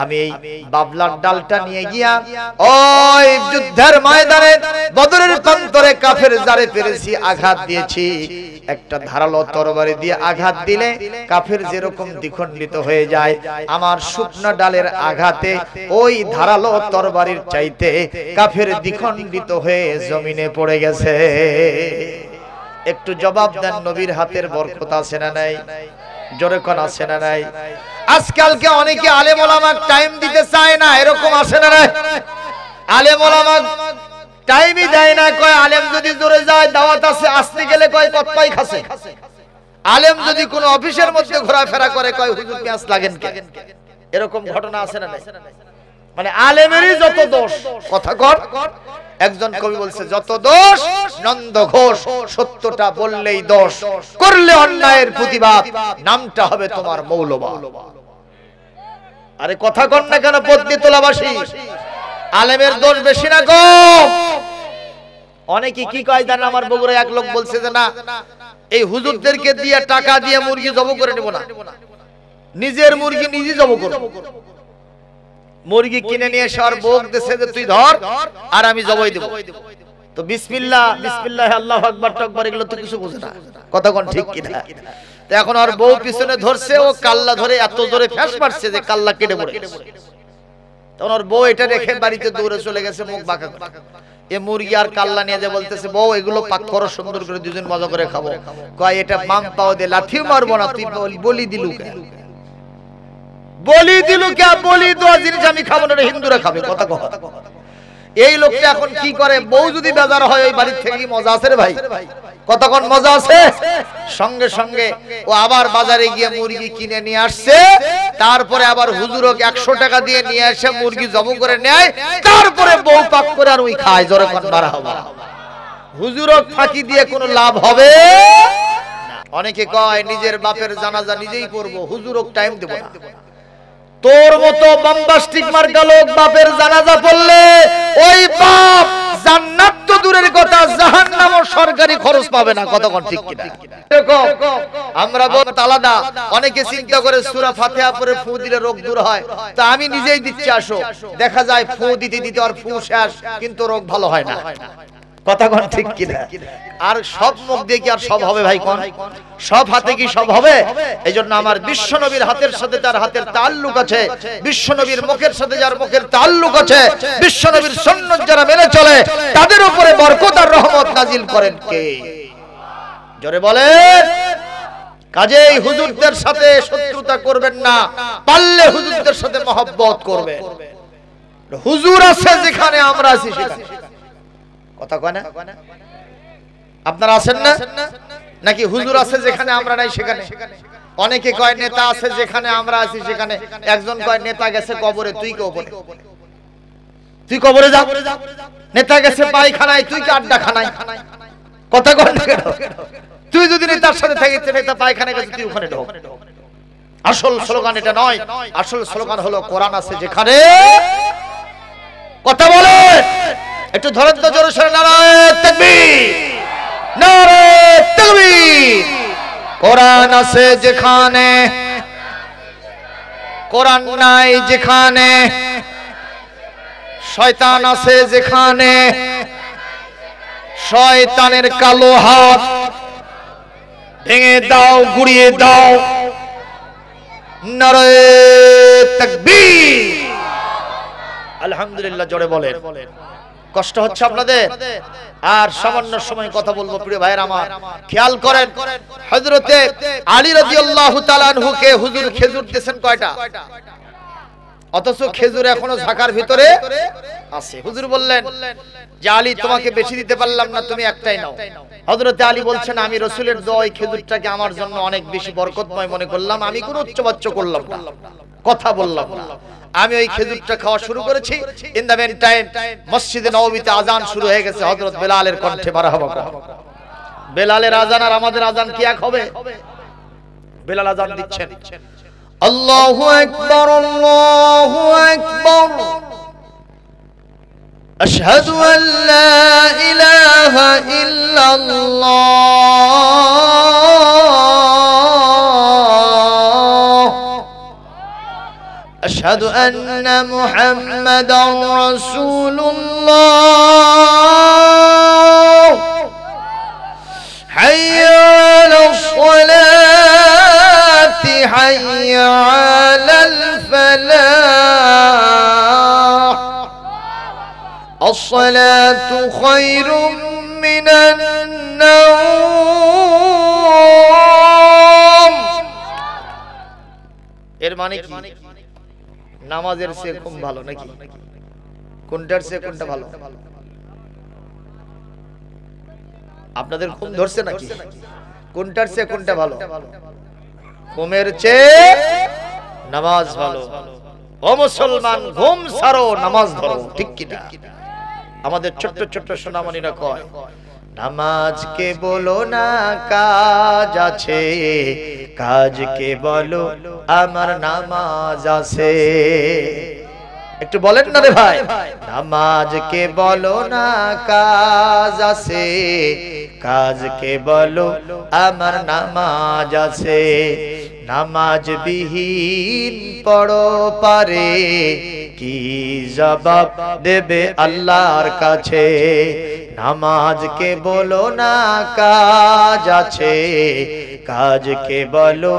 আমি এই বাবলার ডালটা নিয়ে গিয়া ওই যুদ্ধের ময়দানে বদরের প্রান্তরে কাফের যারে পেরেছি আঘাত দিয়েছি। একটা ধারালো তরবারি দিয়ে আঘাত দিলে কাফের যেরকম দ্বিখণ্ডিত হয়ে যায়, আমার শুকনা ডালের আঘাতে ওই ধারালো তরবারির চাইতে কাফের দ্বিখণ্ডিত হয়ে জমিনে পড়ে গেছে। একটু জবাব দেন, নবীর হাতের বরকত আছে না নাই? জোরে কোন আছে না নাই? আজকালকে অনেকে আলেম ওলামা টাইম দিতে চায় না, এরকম আছে না নাই? আলেম ওলামা টাইমই দেয় না, কয় আলেম যদি জোরে যায় দাওয়াত আছে, আসতে গেলে কয় কতপাই খাসে। আলেম যদি কোন অফিসের মধ্যে ঘোরাফেরা করে কয় হুজুর পেঁয়াজ লাগেন কে। এরকম ঘটনা আছে না নাই? মানে আলেমেরই যত দোষ। কথা কর। একজন কবি বলছে, যত দোষ নন্দ ঘোষ, সত্যটা বললেই দোষ, করলে অন্যায়ের প্রতিবাদ, নামটা হবে তোমার মৌলবাদ। আরে কথা কর না কেন পদ্মী তোলাবাসী? আলেমের দোষ বেশি না কম? অনেকে কি কয় জানেন, আমার বগুড়া এক লোক বলছে যে না, এই হুজুরদেরকে দিয়ে টাকা দিয়ে মুরগি জব করে নেব না, নিজের মুরগি নিজে জব করব। মুরগি কিনে নিয়ে এসে আর বউক দেশে যে তুই ধর আর আমি জবাই দেব। তো বিসমিল্লাহ বিসমিল্লাহ আল্লাহু আকবার তাকবার এগুলো তো কিছু বোঝে না। কথা কোন ঠিক কি না? তো এখন আর বউ পিছনে ধরছে, ও কাল্লা ধরে এত জোরে ফ্যাস মারছে যে কাল্লা কেটে পড়ে গেছে। তখন ওর বউ এটা রেখে বাড়িতে দৌড়ে চলে গেছে মুখ বাঁকা করে। এ মুরগি আর কাল্লা নিয়ে যে বলতেছে, বউ এগুলো পাক করো সুন্দর করে, দুজন মজা করে খাবো। কয় এটা মাম পাও দে, লাঠিও মারবো না, তুই বলি দিলু কে? বলি দিলু কে? বলি দেওয়া জিনিস আমি খাবো না, হিন্দুরা খাবে। কথা কথা। এই লোকটা এখন কি করে, বউ যদি বেজার হয় ওই বাড়ির থেকে মজা আছে রে ভাই? কতক্ষণ মজা আছে? সঙ্গে সঙ্গে ও আবার বাজারে গিয়ে মুরগি কিনে নিয়ে আসছে। তারপরে আবার হুজুরকে 100 টাকা দিয়ে নিয়ে এসে মুরগি জব করে নেয়। তারপরে বউ পাক করে আর ওই খায়। জোরে কোন বাড়া হবে? হুজুরক ফাঁকি দিয়ে কোনো লাভ হবে না। অনেকে কয় নিজের বাপের জানাজা নিজেই পড়বো, হুজুরক টাইম দেব না। তোর মতো বম্বাস্টিক মার্কা লোক বাপের জানাজা পড়লে ওই বাপ জান্নাত তো দূরের কথা, জাহান্নামও সরকারি খরচ পাবে না। কতক্ষণ ঠিক কিনা? আমরা বহুত আলাদা। অনেকে চিন্তা করে সূরা ফাতিহা পড়ে ফু দিলে রোগ দূর হয়, তা আমি নিজেই দিচ্ছি আসো। দেখা যায় ফু দিতে দিতে আর ফু শেষ, কিন্তু রোগ ভালো হয় না। কথা কোন ঠিক কি না? আর সব মুখ দিয়ে কি আর সব হবে ভাই? কোন সব হাতে কি সব হবে? এইজন্য আমার বিশ্ব নবীর হাতের সাথে তার হাতের তাল্লুক আছে, বিশ্ব নবীর মুখের সাথে যার মুখের তাল্লুক আছে, বিশ্ব নবীর সুন্নাত যারা মেনে চলে তাদের উপরে বরকত আর রহমত নাজিল করেন কে? জোরে বলেন। কাজেই হুজুরদের সাথে শত্রুতা করবেন না, পারলে হুজুরদের সাথে মহব্বত করবেন। হুজুর আছে যেখানে আমরা আছি সেখানে। কথা কয় না? আপনারা আছেন না নাকি? হুজুর আছে যেখানে আমরা নাই সেখানে। অনেকে কয় নেতা আছে যেখানে আমরা আছি সেখানে। একজন কয় নেতা গেছে কবরে, তুই কবরে, তুই কবরে যা। নেতা গেছে পায়খানায়, তুই কি আড্ডা খানায়? কথা কয় না? তুই যদি নেতার সাথে থাকিস, নেতা পায়খানায় গেছে, তুই ওখানে ঢোক। আসল স্লোগান এটা নয়, আসল স্লোগান হলো কোরআন আছে যেখানে। কথা বলে একটু ধরেন তো জোরে সোরে, নারায়ে তাকবীর, নারায়ে তাকবীর। কোরআন আছে যেখানে, কোরআন নাই যেখানে, শয়তান আছে যেখানে, শয়তানের কালো হাত ভেঙে দাও, গুড়িয়ে দাও। নারায়ে তাকবীর। আলহামদুলিল্লাহ জোরে বলেন। কষ্ট হচ্ছে আপনাদের? আর সামান্য সময় কথা বলবো প্রিয় ভাইয়ের আমার, খেয়াল করেন। হযরতে আলী রাদিয়াল্লাহু তাআলা আনহুকে হুজুর খেজুর দিয়েছেন কয়টা? অথচ খেজুর এখনো ঝাঁকার ভিতরে আছে। হুজুর বললেন যে আলী, তোমাকে বেশি দিতে পারলাম না, তুমি একটাই নাও। হযরতে আলী বলছেন, আমি রাসূলের দোয়া এই খেজুরটাকে আমার জন্য অনেক বেশি বরকতময় মনে করলাম, আমি কোনো উচ্চবাচ্য করলাম না, কথা বললাম না। আমি ওই খেজুরটা খাওয়া শুরু করেছি। ইন দ্য মেন টাইম মসজিদে নববীতে আজান শুরু হয়ে গেছে হযরত বেলালের কণ্ঠে। মারহাবা। বেলালের আজান আর আমাদের আজান কি এক হবে? বেলাল আজান দিচ্ছেন, আল্লাহু আকবার, আল্লাহু আকবার, আশহাদু আল্লা ইলাহা ইল্লাল্লাহ, আশহাদু আন্না মুহাম্মাদার রাসূলুল্লাহ, হাইয়া আলাস সালাতি, হাইয়া আলাল ফালাহ, আস-সালাতু খায়রুম মিনান নাওম। এর মানে কি? নামাজের চেয়ে ঘুম ভালো নাকি? কোনটার চেয়ে কোনটা ভালো? আপনাদের ঘুম ধরছে নাকি? কোনটার চেয়ে কোনটা ভালো? ঘুমের চেয়ে নামাজ ভালো। ও মুসলমান, ঘুম ছাড়ো, নামাজ ধরো, ঠিক কি না? আমাদের ছোট্ট ছোট্ট সোনামণিরা কয়, নামাজকে বলো না কাজ আছে, কাজকে বলো আমার নামাজ আছে। একটু বলেন না রে ভাই। নামাজকে বলো না কাজ আছে, কাজকে বলো আমার নামাজ আছে। নামাজ বিহীন পড়ো পারে, কি জবাব দেবে আল্লাহর কাছে। নামাজকে বলো না কাজ আছে, কাজকে বলো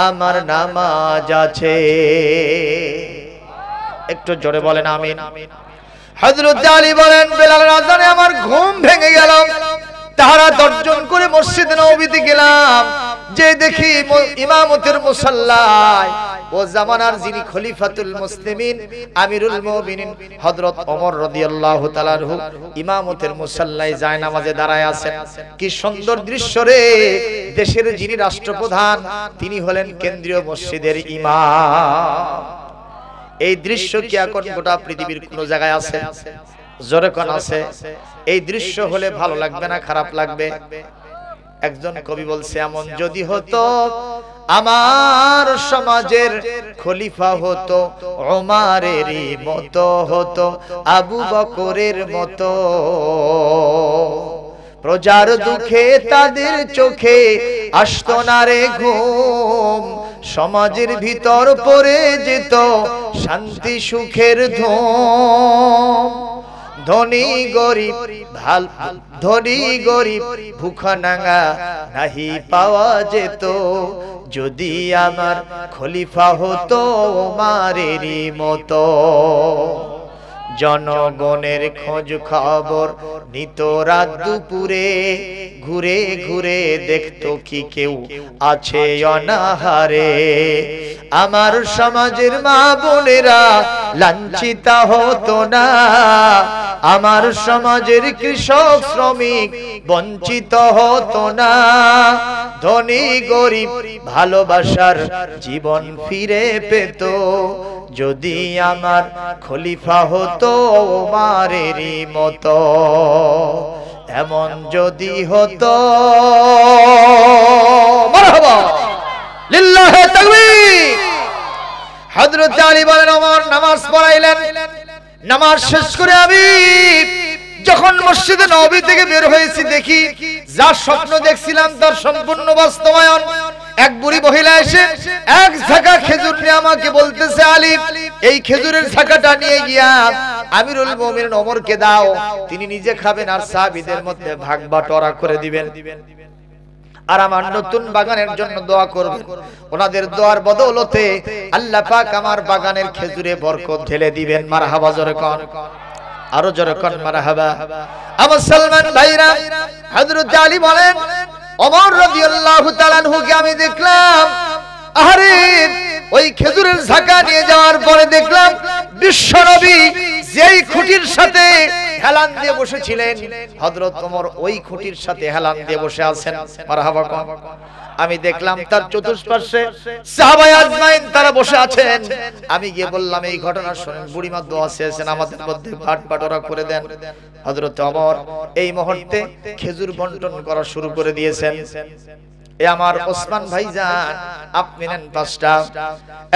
আমার নামাজ আছে। একটু জোরে বলেন আমিন। হযরত আলী বলেন, বেলালের আযানে আমার ঘুম ভেঙে গেল। তারা 10 জন করে মসজিদে নববীতে গেলাম, যে দেখি ইমামতের মুসাল্লায় ও জামানার যিনি খলিফাতুল মুসলিমিন, আমিরুল মুমিনিন হযরত ওমর রাদিয়াল্লাহু তাআলা আনহু ইমামতের মুসাল্লায় যায় নামাজে দাঁড়ায় আছেন। কি সুন্দর দৃশ্য রে! দেশের যিনি রাষ্ট্রপ্রধান তিনি হলেন কেন্দ্রীয় মসজিদের ইমাম। এই দৃশ্য কি এখন গোটা পৃথিবীর কোন জায়গায় আছে? জোরে কোন আছে? এই দৃশ্য হলে ভালো লাগবে না খারাপ লাগবে? একজন কবি বলছে, এমন যদি হতো আমার সমাজের খলিফা হতো ওমরেরই মতো, হতো আবু বকরের মতো। প্রজার দুঃখে তাদের চোখে আসতো না রে ঘুম, সমাজের ভিতর পড়ে যেত শান্তি সুখের ধুম। ধনী গরিব ভাল ধনী গরিব ভুখা নাঙ্গা নাহি পাওয়া যেত যদি আমার খলিফা হতো ওমরেরই মতো। জনগণের খোঁজ খবর নিত রাত দুপুরে, ঘুরে ঘুরে দেখতো কি কেউ আছে অনাহারে। আমার সমাজের মা বোনেরা লাঞ্ছিত হতো না, আমার সমাজের কৃষক শ্রমিক বঞ্চিত হতো না। ধনী গরিব ভালোবাসার জীবন ফিরে পেত যদি আমার খলিফা হতো ওমরেরই মতো। এমন যদি হতো, মারহাবা লিল্লাহি তাকবীর। হযরত আলী বলেন ওমর নামাজ পড়াইলেন, নামাজ শেষ করে আমি যখন মসজিদে নববী থেকে বের হয়েছি দেখি যা স্বপ্ন দেখছিলাম তার সম্পূর্ণ বাস্তবায়ন। এক বুড়ি মহিলা এসে এক ঝাঁকা খেজুর নিয়ে আমাকে বলতেছে, আলী এই খেজুরের ঝাঁকাটা নিয়ে গিয়া আমিরুল মুমিনিন ওমরকে দাও, তিনি নিজে খাবেন আর সাহাবীদের মধ্যে ভাগ বাটোয়ারা করে দিবেন, আর আমার নতুন বাগানের জন্য দোয়া করবেন। ওনাদের দোয়ার বদৌলতে আল্লাহ পাক আমার বাগানের খেজুরে বরকত ঢেলে দিবেন। মারহাবা জোরে কোন, আরো জোরে কোন মারহাবা। আমার সালমান ভাইরা, হযরত আলী বলেন ওমর রাদিয়াল্লাহু তাআলা আনহুকে আমি দেখলাম, আরে ওই খেজুরের ঝাঁকা নিয়ে যাওয়ার পরে দেখলাম বিশ্বনবী যেই খুঁটির সাথে হেলান দিয়ে বসেছিলেন, হযরত ওমর ওই খুঁটির সাথে হেলান দিয়ে বসে আছেন। মারহাবা কোন। আমি দেখলাম তার চতুষ্পার্শ্বে সাহাবায়ে আজমাইন তারা বসে আছেন। আমি গিয়ে বললাম এই ঘটনা শুনেন, বুড়িমা দোয়া চেয়েছেন আমাদের মধ্যে ভাগ বাটোয়ারা করে দেন। হযরত ওমর এই মুহূর্তে খেজুর বন্টন করা শুরু করে দিয়েছেন। এ আমার ওসমান ভাইজান আপনি নেন 5টা,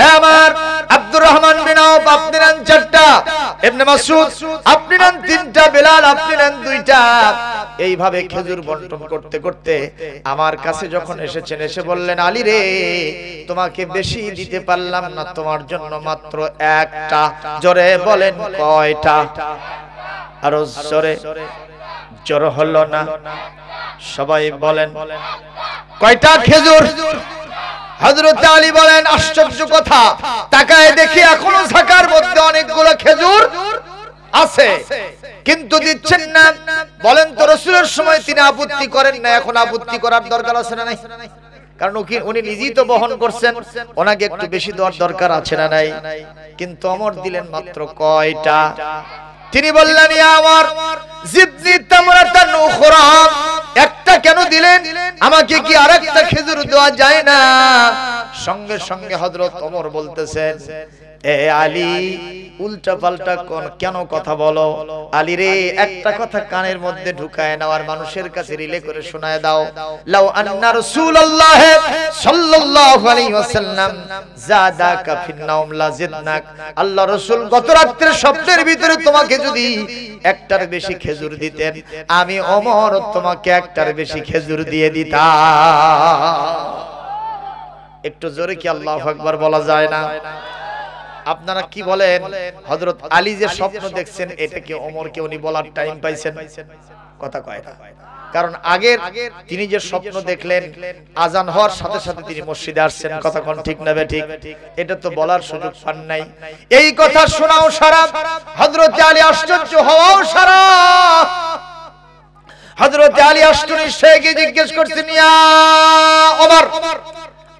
এ আমার আব্দুর রহমান বিন আওফ আপনি নেন 4টা, ইবনে মাসউদ আপনি নেন 3টা, বেলাল আপনি নেন 2টা। এইভাবে খেজুর বন্টন করতে করতে আমার কাছে যখন এসেছেন, এসে বললেন, আলী রে তোমাকে বেশি দিতে পারলাম না, তোমার জন্য মাত্র 1টা। জোরে বলেন কয়টা? আরো জোরে, জোর হলো না, সবাই বলেন কয়টা খেজুর? হযরত আলী বলেন আশ্চর্য কথা, তাকায় দেখি এখনো ঝাঁকার মধ্যে অনেকগুলো খেজুর আছে কিন্তু দিচ্ছেন না। বলেন তো রাসূলের সময় তিনি আপত্তি করেন না, এখন আপত্তি করার দরকার আছে না নাই? কারণ উনি নিজেই তো বহন করছেন, ওনাকে একটু বেশি দেওয়ার দরকার আছে না নাই? কিন্তু ওমর দিলেন মাত্র কয়টা? তিনি বললেন, ইয়া ওমর জিদনি তামরাতান উখরা, একটা কেন দিলেন? আমাকে কি আরেকটা খেজুর দেওয়া যায় না? সঙ্গে সঙ্গে হযরত ওমর বলতেছেন, এ আলী উল্টা পাল্টা কেন কথা বলো? আলী রে একটা কথা কানের মধ্যে ঢুকায় নাও আর মানুষের কাছে রিলে করে শোনায় দাও। লাউ আন্না রাসূলুল্লাহ সাল্লাল্লাহু আলাইহি ওয়াসাল্লাম যাদাকা ফিন নাওম লাজিদনাক, আল্লাহ রাসূল গত রাতের স্বপ্নের ভিতরে তোমাকে যদি একটার বেশি খেজুর দিতেন, আমি ওমর তোমাকে একটার বেশি খেজুর দিয়ে দিতাম। একটু জোরে কি আল্লাহু আকবার বলা যায় না? আপনারা কি বলেন? হযরত আলী যে স্বপ্ন দেখছেন এটা কি ওমরকে উনি বলার টাইম পাইছেন? কথা কয় না। কারণ আগের তিনি যে স্বপ্ন দেখলেন আজান হওয়ার সাথে সাথে তিনি মসজিদে আসছেন, কথা কোন ঠিক না ঠিক? এটা তো বলার সুযোগ পান নাই। এই কথা শোনাও সারা, হযরত আলী আশ্চর্য হওয়াও সারা। হযরত আলী আশ্চর্য শেখে জিজ্ঞেস করছেন, ইয়া ওমর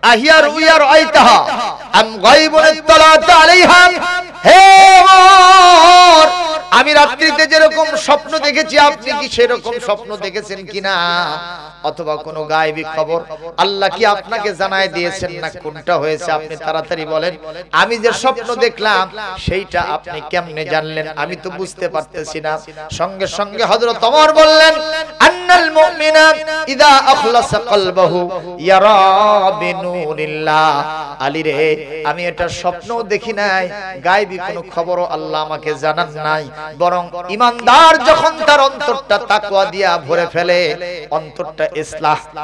আহিয়ার উয়ার আইতাহা আম গায়বুন ইত্তালাত আলাইহা, হে ওমর আমি রাত্রিতে যেরকম স্বপ্ন দেখেছি আপনি কি সেরকম স্বপ্ন দেখেছেন কিনা, অথবা কোন গায়েবী খবর আল্লাহ কি আপনাকে জানায় দিয়েছেন না? কোনটা হয়েছে আপনি তাড়াতাড়ি বলেন। আমি যে স্বপ্ন দেখলাম সেইটা আপনি কেমনে জানলেন? আমি তো বুঝতে পারতেছি না। সঙ্গে সঙ্গে হযরত ওমর বললেন, আন্নাল মুমিনা ইযা আখলাসা কলবাহু ইয়ারা বিনুরিল্লাহ। আলী রে আমি এটা স্বপ্ন দেখি নাই, গায়েবী কোন খবরও আল্লাহ আমাকে জানান নাই, বরং ঈমানদার যখন তার অন্তরটা তাকওয়া দিয়া ভরে ফেলে, অন্তরটা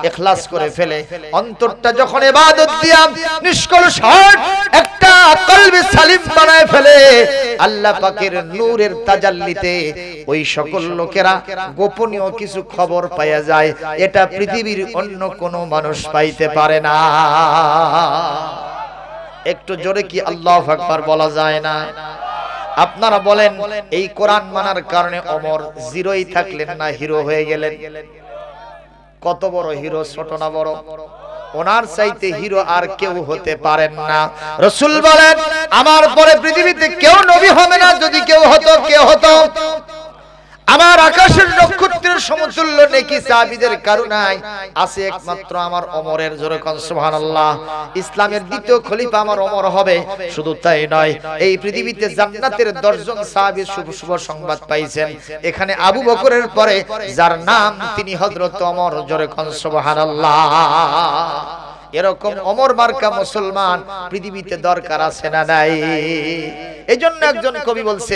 ইখলাস করে ফেলে, অন্তরটা যখন ইবাদত দিয়া নিষ্কলুষ একটা কলবে সালিম বানায় ফেলে, আল্লাহ পাকের নূরের তাজাল্লিতে ওই সকল লোকেরা গোপনীয় কিছু খবর পাওয়া যায়, এটা পৃথিবীর অন্য কোনো মানুষ পাইতে পারে না। একটু জোরে কি আল্লাহু আকবার বলা যায় না? আপনারা বলেন, এই কোরআন মানার কারণে ওমর জিরোই থাকলেন না হিরো হয়ে গেলেন? কত বড় হিরো, ছোট না বড়? ওনার চাইতে হিরো আর কেউ হতে পারেন না। রাসূল বলেন, আমার পরে পৃথিবীতে কেউ নবী হবে না, যদি কেউ হতো, কে হতো? আমার আকাশের নক্ষত্রের সমতুল্য নেকি সাহাবীদের কারণায় আছে একমাত্র আমার ওমরের। জোরে কোন সুবহানাল্লাহ। ইসলামের দ্বিতীয় খলিফা আমার ওমর হবে। শুধু তাই নয়, এই পৃথিবীতে জান্নাতের 10 জন সাহাবী শুভ সংবাদ পাইছেন। এখানে আবু বকরের পরে যার নাম, তিনি হযরত ওমর। জোরে কোন সুবহানাল্লাহ। এরকম ওমর মার্কা মুসলমান পৃথিবীতে দরকার আছে না নাই? এইজন্য একজন কবি বলছে,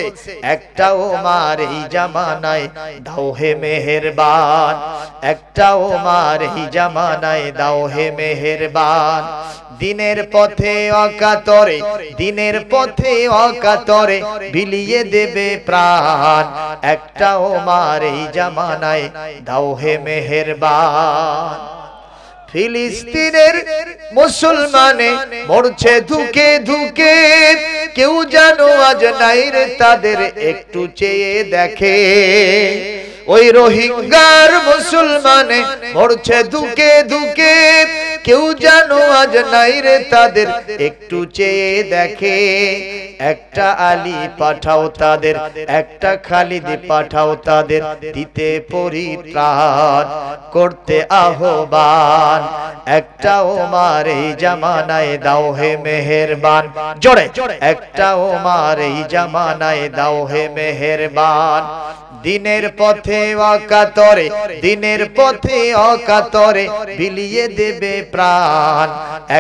একটা ওমর এই জামানায় দাও হে মেহেরবান, একটা ওমর এই জামানায় দাও হে মেহেরবান, দিনের পথে অকাতরে, দিনের পথে অকাতরে বিলিয়ে দেবে প্রাণ, একটা ওমর এই জামানায় দাও হে মেহেরবান। ফিলিস্তিনের মুসলমানে মরছে ধুকে ধুকে, কেউ জানো আজ নাই রে তাদের একটু চেয়ে দেখে। ওই রোহিঙ্গার মুসলমানে মরছে ধুকে ধুকে, কেউ জানো আজ নাই রে তাদের একটু চেয়ে দেখে। একটা আলী পাঠাও তাদের, একটা খালিদ পাঠাও তাদের, দিতে পরিত্রাণ করতে আহ্বান, একটা ওমর এই জামানায় দাও হে মেহেরবান। জোরে, একটা ওমর এই জামানায় দাও হে মেহেরবান, দিনের পথে অকাতরে, দিনের পথে অকাতরে বিলিয়ে দেবে প্রাণ,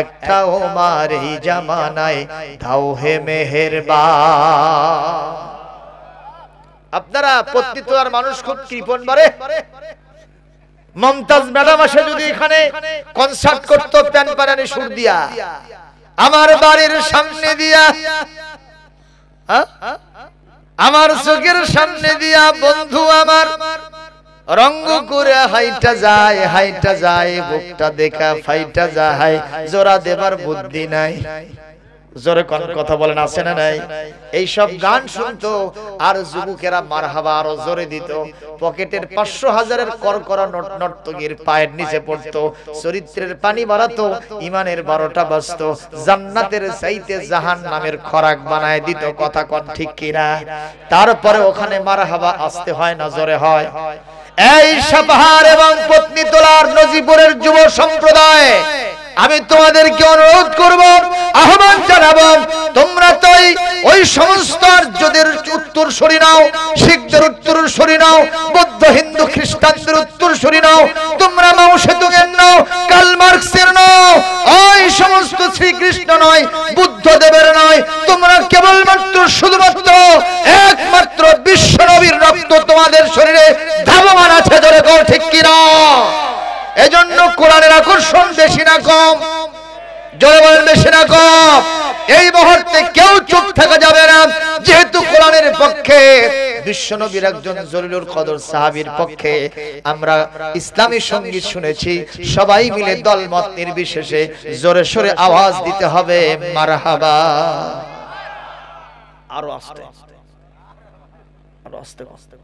একটা ওমর এই জামানায় দাও হে মেহেরবান। আপনারা পত্নীতলার মানুষ খুব কৃপণ বারে। মমতাজ ম্যাডাম আসে যদি এখানে কনসার্ট করতো প্যান পারানি সুর দিয়া, আমার বাড়ির সামনে দিয়া, আমার চোখের সামনে দিয়া বন্ধু আমার রঙ্গ করে হাইটা যায়, হাইটা যায়, বুকটা দেখা ফাইটা যায়, জোড়া দেবার বুদ্ধি নাই। জোরে কোন কথা বলেন, আছে না নাই? এই সব গান শুনতো আর যুবকেরা মারহাবা আরো জোরে দিত। পকেটের 500,000-এর করকরা নর্তকীর পায়ের নিচে পড়তো, চরিত্রের পানি বাড়াতো, ইমানের 12টা বাজতো, জান্নাতের চাইতে জাহান্নামের খোরাক বানায় দিত। কথা কোন ঠিক কিনা? তারপরে ওখানে মারহাবা আসতে হয় না জোরে হয়? এই সাপাহার এবং পত্নীতলার নজিপুরের যুব সম্প্রদায়, আমি তোমাদেরকে অনুরোধ করব, আহ্বান জানাবো, তোমরা তো ওই সমস্ত আর্যদের উত্তর সরি নাও, শিখদের উত্তর সরি নাও, বৌদ্ধ হিন্দু খ্রিস্টানদের উত্তর সরি নাও, তোমরা মাও সেতুংয়ের নাও, কার্ল মার্কসের নাও, ওই সমস্ত শ্রীকৃষ্ণ নয়, বুদ্ধদেবের নয়, তোমরা কেবলমাত্র শুধুমাত্র একমাত্র বিশ্ব নবীর রক্ত তোমাদের শরীরে ধাবমান আছে। ধরে কও ঠিক কিনা? এজন্য কোরআনের আকর্ষণ বেশি না কম? জোরে বলেন, বেশি না কম? এই মুহূর্তে কেউ চুপ থাকা যাবে না, যেহেতু কোরআনের পক্ষে বিশ্বনবীর একজন জলিলুল কদর সাহাবীর পক্ষে আমরা ইসলামী সঙ্গীত শুনেছি। সবাই মিলে দলমত নির্বিশেষে জোরে সোরে আওয়াজ দিতে হবে মারহাবা। আরো আস্তে আরো আস্তে আস্তে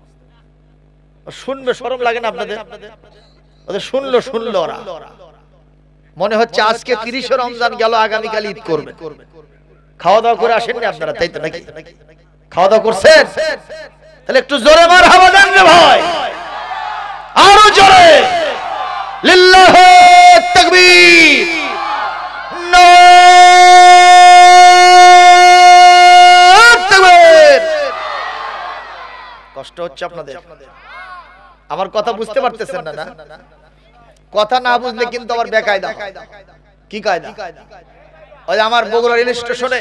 শুনবে, শরম লাগে না আপনাদের? ওদের শুনলো ওরা, মনে হচ্ছে আজকে 30 রমজান গেল, আগামীকাল ঈদ করবে। খাওয়া দাওয়া করে আসেননি আপনারা, তাই তো নাকি? খাওয়া দাওয়া করছেন? তাহলে একটু জোরে মারহাবা দেন রে ভাই, আরো জোরে। লিল্লাহু তাকবীর, নারায়ে তাকবীর। কষ্ট হচ্ছে আপনাদের? আমার কথা বুঝতে পারতেছেন না? কথা না বুঝলে কিন্তু আবার বেকায়দা। কি কায়দা? ওই আমার বগুড়া রেল স্টেশনে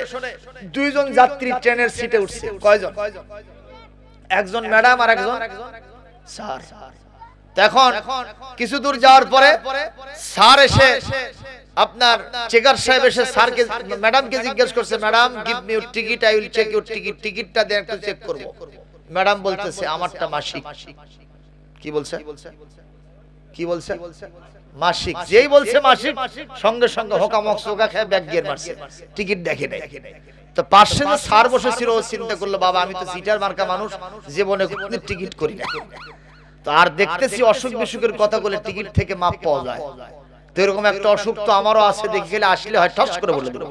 2 জন যাত্রী ট্রেনের সিটে উঠছে। কয়জন? একজন ম্যাডাম আর একজন স্যার। এখন কিছু দূর যাওয়ার পরে স্যার এসে আপনার চেকার সাহেব এসে স্যারকে ম্যাডামকে জিজ্ঞেস করছে, madam give me your ticket, I will check your ticket, টিকিটটা দেন একটু চেক করব। ম্যাডাম বলতেছে আমারটা মাসিক। কি বলছে? কি বলছে? মাসিক। যেই বলছে মাসিক, সঙ্গে সঙ্গে হোকামক সোকা খেয়ে ব্যাগ গিয়ে মারছে, টিকিট দেখে নাই। তো পাশে যে স্যার বসেছিল ও চিন্তা করলো, বাবা আমি তো সিটার মার্কা মানুষ, জীবনে কোনদিন টিকিট করি না, তো আর দেখতেছি অসুখ বিসুখের কথা বলে টিকিট থেকে মাপ পাওয়া যায়, তো এরকম একটা অসুখ তো আমারও আছে, দেখে গেলে আসলে হয় ঠস করে বলে দিল।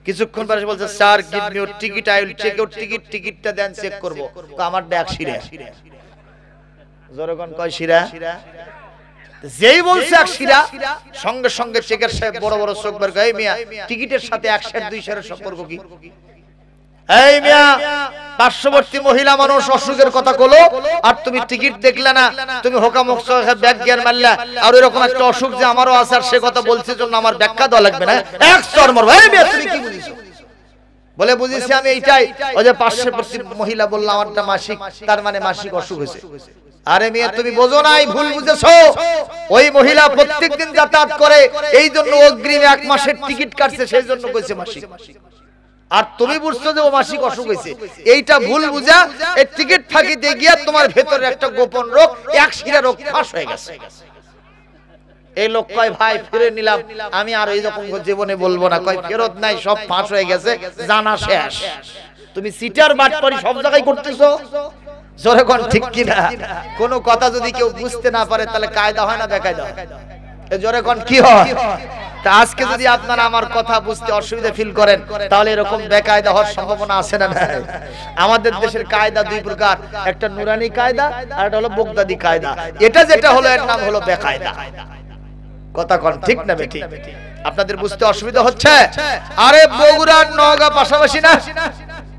কিছুক্ষণ পরে বলছে, sir give me your ticket, I will check your ticket, টিকিটটা দেন চেক করব। আমার ব্যাগ শিরা। জোরে কোন কয় শিরা? যেই বলছে এক শিরা, সঙ্গে সঙ্গে চেকার সাহেব বড় বড় চোখ বের করে, এই মিয়া টিকিটের সাথে 1 সের 2 সের সম্পর্ক কি? এই মিয়া পার্শ্ববর্তী মহিলা মানুষ অসুখের কথা কলো আর তুমি টিকিট দেখলে না, তুমি হোকামক সহ ব্যাগ জ্ঞান মারলা, আর এরকম একটা অসুখ যে আমারও আছে আর সে কথা বলছে জন্য আমার ব্যাখ্যা দেওয়া লাগবে না, এক চর মারবো। এই মিয়া তুমি কি বুঝিছো? বলে বুঝিছি আমি এইটাই, ওই যে পার্শ্ববর্তী মহিলা বলল আমারটা মাসিক, তার মানে মাসিক অসুখ হয়েছে। আরে মিয়া তুমি বোঝো নাই, ভুল বুঝেছো। ওই মহিলা প্রত্যেকদিন যাতায়াত করে, এই জন্য অগ্রিম 1 মাসের টিকিট কাটছে, সেই জন্য কইছে মাসিক। আর তুমি বুঝছো যে ও মাসিক অসুখ হয়েছে, এইটা ভুল বুঝা এই টিকিট ফাঁকিতে গিয়া তোমার ভেতরে একটা গোপন রোগ, 1 শিরা রোগ ফাঁস হয়ে গেছে। এই লোক কয় ভাই ফিরে নিলাম, আমি আর এই রকম জীবনে বলবো না। কয় ফেরত নাই, সব ফাঁস হয়ে গেছে, জানা শেষ। তুমি সিটার বাটপারি সব জায়গায় করতেছো। জোরে কোন ঠিক কি না? কোন কথা যদি কেউ বুঝতে না পারে তাহলে কায়দা হয় না বেকায়দা হয়? জোরে কোন কি হয়? তা আজকে যদি আপনারা আমার কথা বুঝতে অসুবিধা ফিল করেন, তাহলে এরকম বেকায়দা হওয়ার সম্ভাবনা আছে না নাই? আমাদের দেশের কায়দা 2 প্রকার, একটা নুরানি কায়দা আর একটা হলো বগদাদি কায়দা। এটা যেটা হলো এর নাম হলো বেকায়দা। কথা কোন ঠিক না বেটি? আপনাদের বুঝতে অসুবিধা হচ্ছে? আরে বগুড়া নওগাঁ পাশাপাশি না,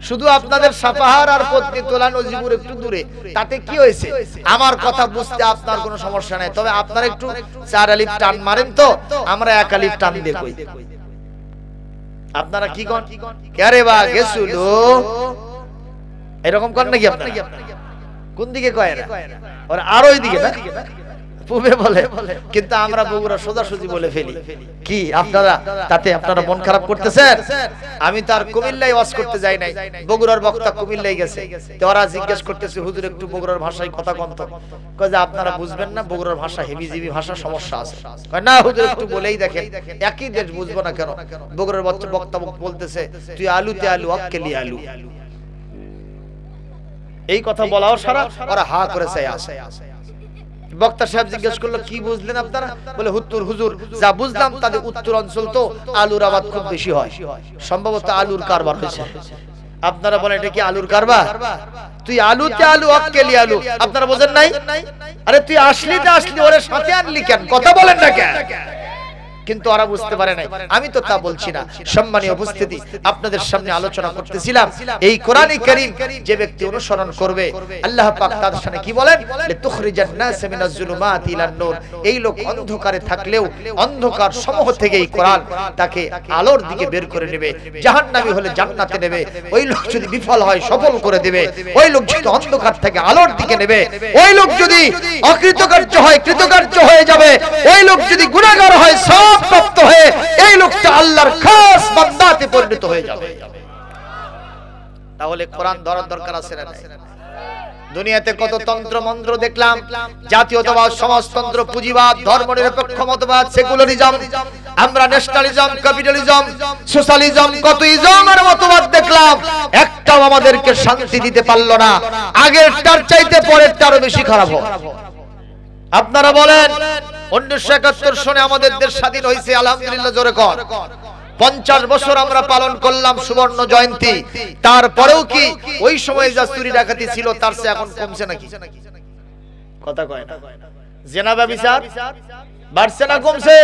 শুধু আপনাদের সাপাহার আর পত্নী তোলা নজিপুর একটু দূরে, তাতে কি হয়েছে? আমার কথা বুঝতে আপনার কোনো সমস্যা নাই, তবে আপনারা একটু 4 আলিফ টান মারেন, তো আমরা 1 আলিফ টান দিয়ে কই। আপনারা কি কোন? আরে বা গেছুলো এরকম কোন নাকি আপনারা? কোন দিকে কয় না? আর আরো ওই দিকে না, পূবে বলে, কিন্তু আমরা বগুড়া সোজাসুজি বলে ফেলি। কি আপনারা তাতে আপনারা মন খারাপ করতেছেন? আমি তার কুমিল্লায় ওয়াজ করতে যাই নাই, বগুড়ার বক্তা কুমিল্লায় গেছে, তো ওরা জিজ্ঞেস করতেছে, হুজুর একটু বগুড়ার ভাষায় কথা কম তো। কয় যে আপনারা বুঝবেন না, বগুড়ার ভাষা হেভিজিবি ভাষা, সমস্যা আছে। কয় না হুজুর একটু বলেই দেখেন, একই দেশ বুঝবো না কেন? বগুড়ার বক্তা বলতেছে, তুই আলুতে আলু অক্কেলি আলু, এই কথা বলাও সারা ওরা হা করে চাই আসে। বক্তা সাহেব জিজ্ঞেস করলো, কি বুঝলেন আপনারা? বলে হুজুর যা বুঝলাম তাদের উত্তর অঞ্চল তো আলুর আবাদ খুব বেশি হয়, সম্ভবত আলুর কারবার হয়েছে। আপনারা বলেন এটা কি আলুর কারবার? তুই আলুতে আলু অক্কেলি আলু, আপনারা বোঝেন নাই? আরে তুই আসলি ওরে সাথে আনলি কেন? কথা বলেন না কেন? কিন্তু ওরা বুঝতে পারে নাই। আমি তো তা বলছি না, সম্মানীয় উপস্থিতি, আপনাদের সামনে আলোচনা করতেছিলাম এই কোরআনে কারীম যে ব্যক্তি অনুসরণ করবে, আল্লাহ পাক তার সামনে কি বলেন? লিতুখরিজান নাস মিনাজ জুলুমাতি ইলান নূর। এই লোক অন্ধকারে থাকলেও অন্ধকার সমূহ থেকে এই কোরআন তাকে আলোর দিকে বের করে নেবে, জাহান্নামী হলে জান্নাতে নেবে। ওই লোক যদি বিফল হয় সফল করে দেবে, ওই লোক যদি অন্ধকার থেকে আলোর দিকে নেবে, ওই লোক যদি অকৃতকার্য হয় কৃতকার্য হয়ে যাবে, ওই লোক যদি গুনাহগার হয় প্রাপ্ত হয়ে এই লোকটা আল্লাহর খাস বান্দাতে পরিণত হয়ে যাবে। তাহলে কোরআন ধরার দরকার আছে না? দুনিয়াতে কত তন্ত্র মন্ত্র দেখলাম, জাতীয়তাবাদ, সমাজতন্ত্র, পুঁজিবাদ, ধর্মনিরপেক্ষ মতবাদ, সেকুলারিজম, আমরা ন্যাশনালিজম, ক্যাপিটালিজম, সোশ্যালিজম, কত ইজম আর মতবাদ দেখলাম, একটাও আমাদেরকে শান্তি দিতে পারলো না। আগেরটার চাইতে পরেরটা আরো বেশি খারাপ হয়। আপনারা বলেন 1971 সনে আমাদের দেশ স্বাধীন হয়েছে, আলহামদুলিল্লাহ জোরে কর। 50 বছর আমরা পালন করলাম সুবর্ণ জয়ন্তী, তারপরেও কি ওই সময় যা চুরি ডাকাতি ছিল তার চেয়ে এখন কমছে নাকি? কথা কয় না। জেনা ব্যভিচার বাড়ছে না কমছে?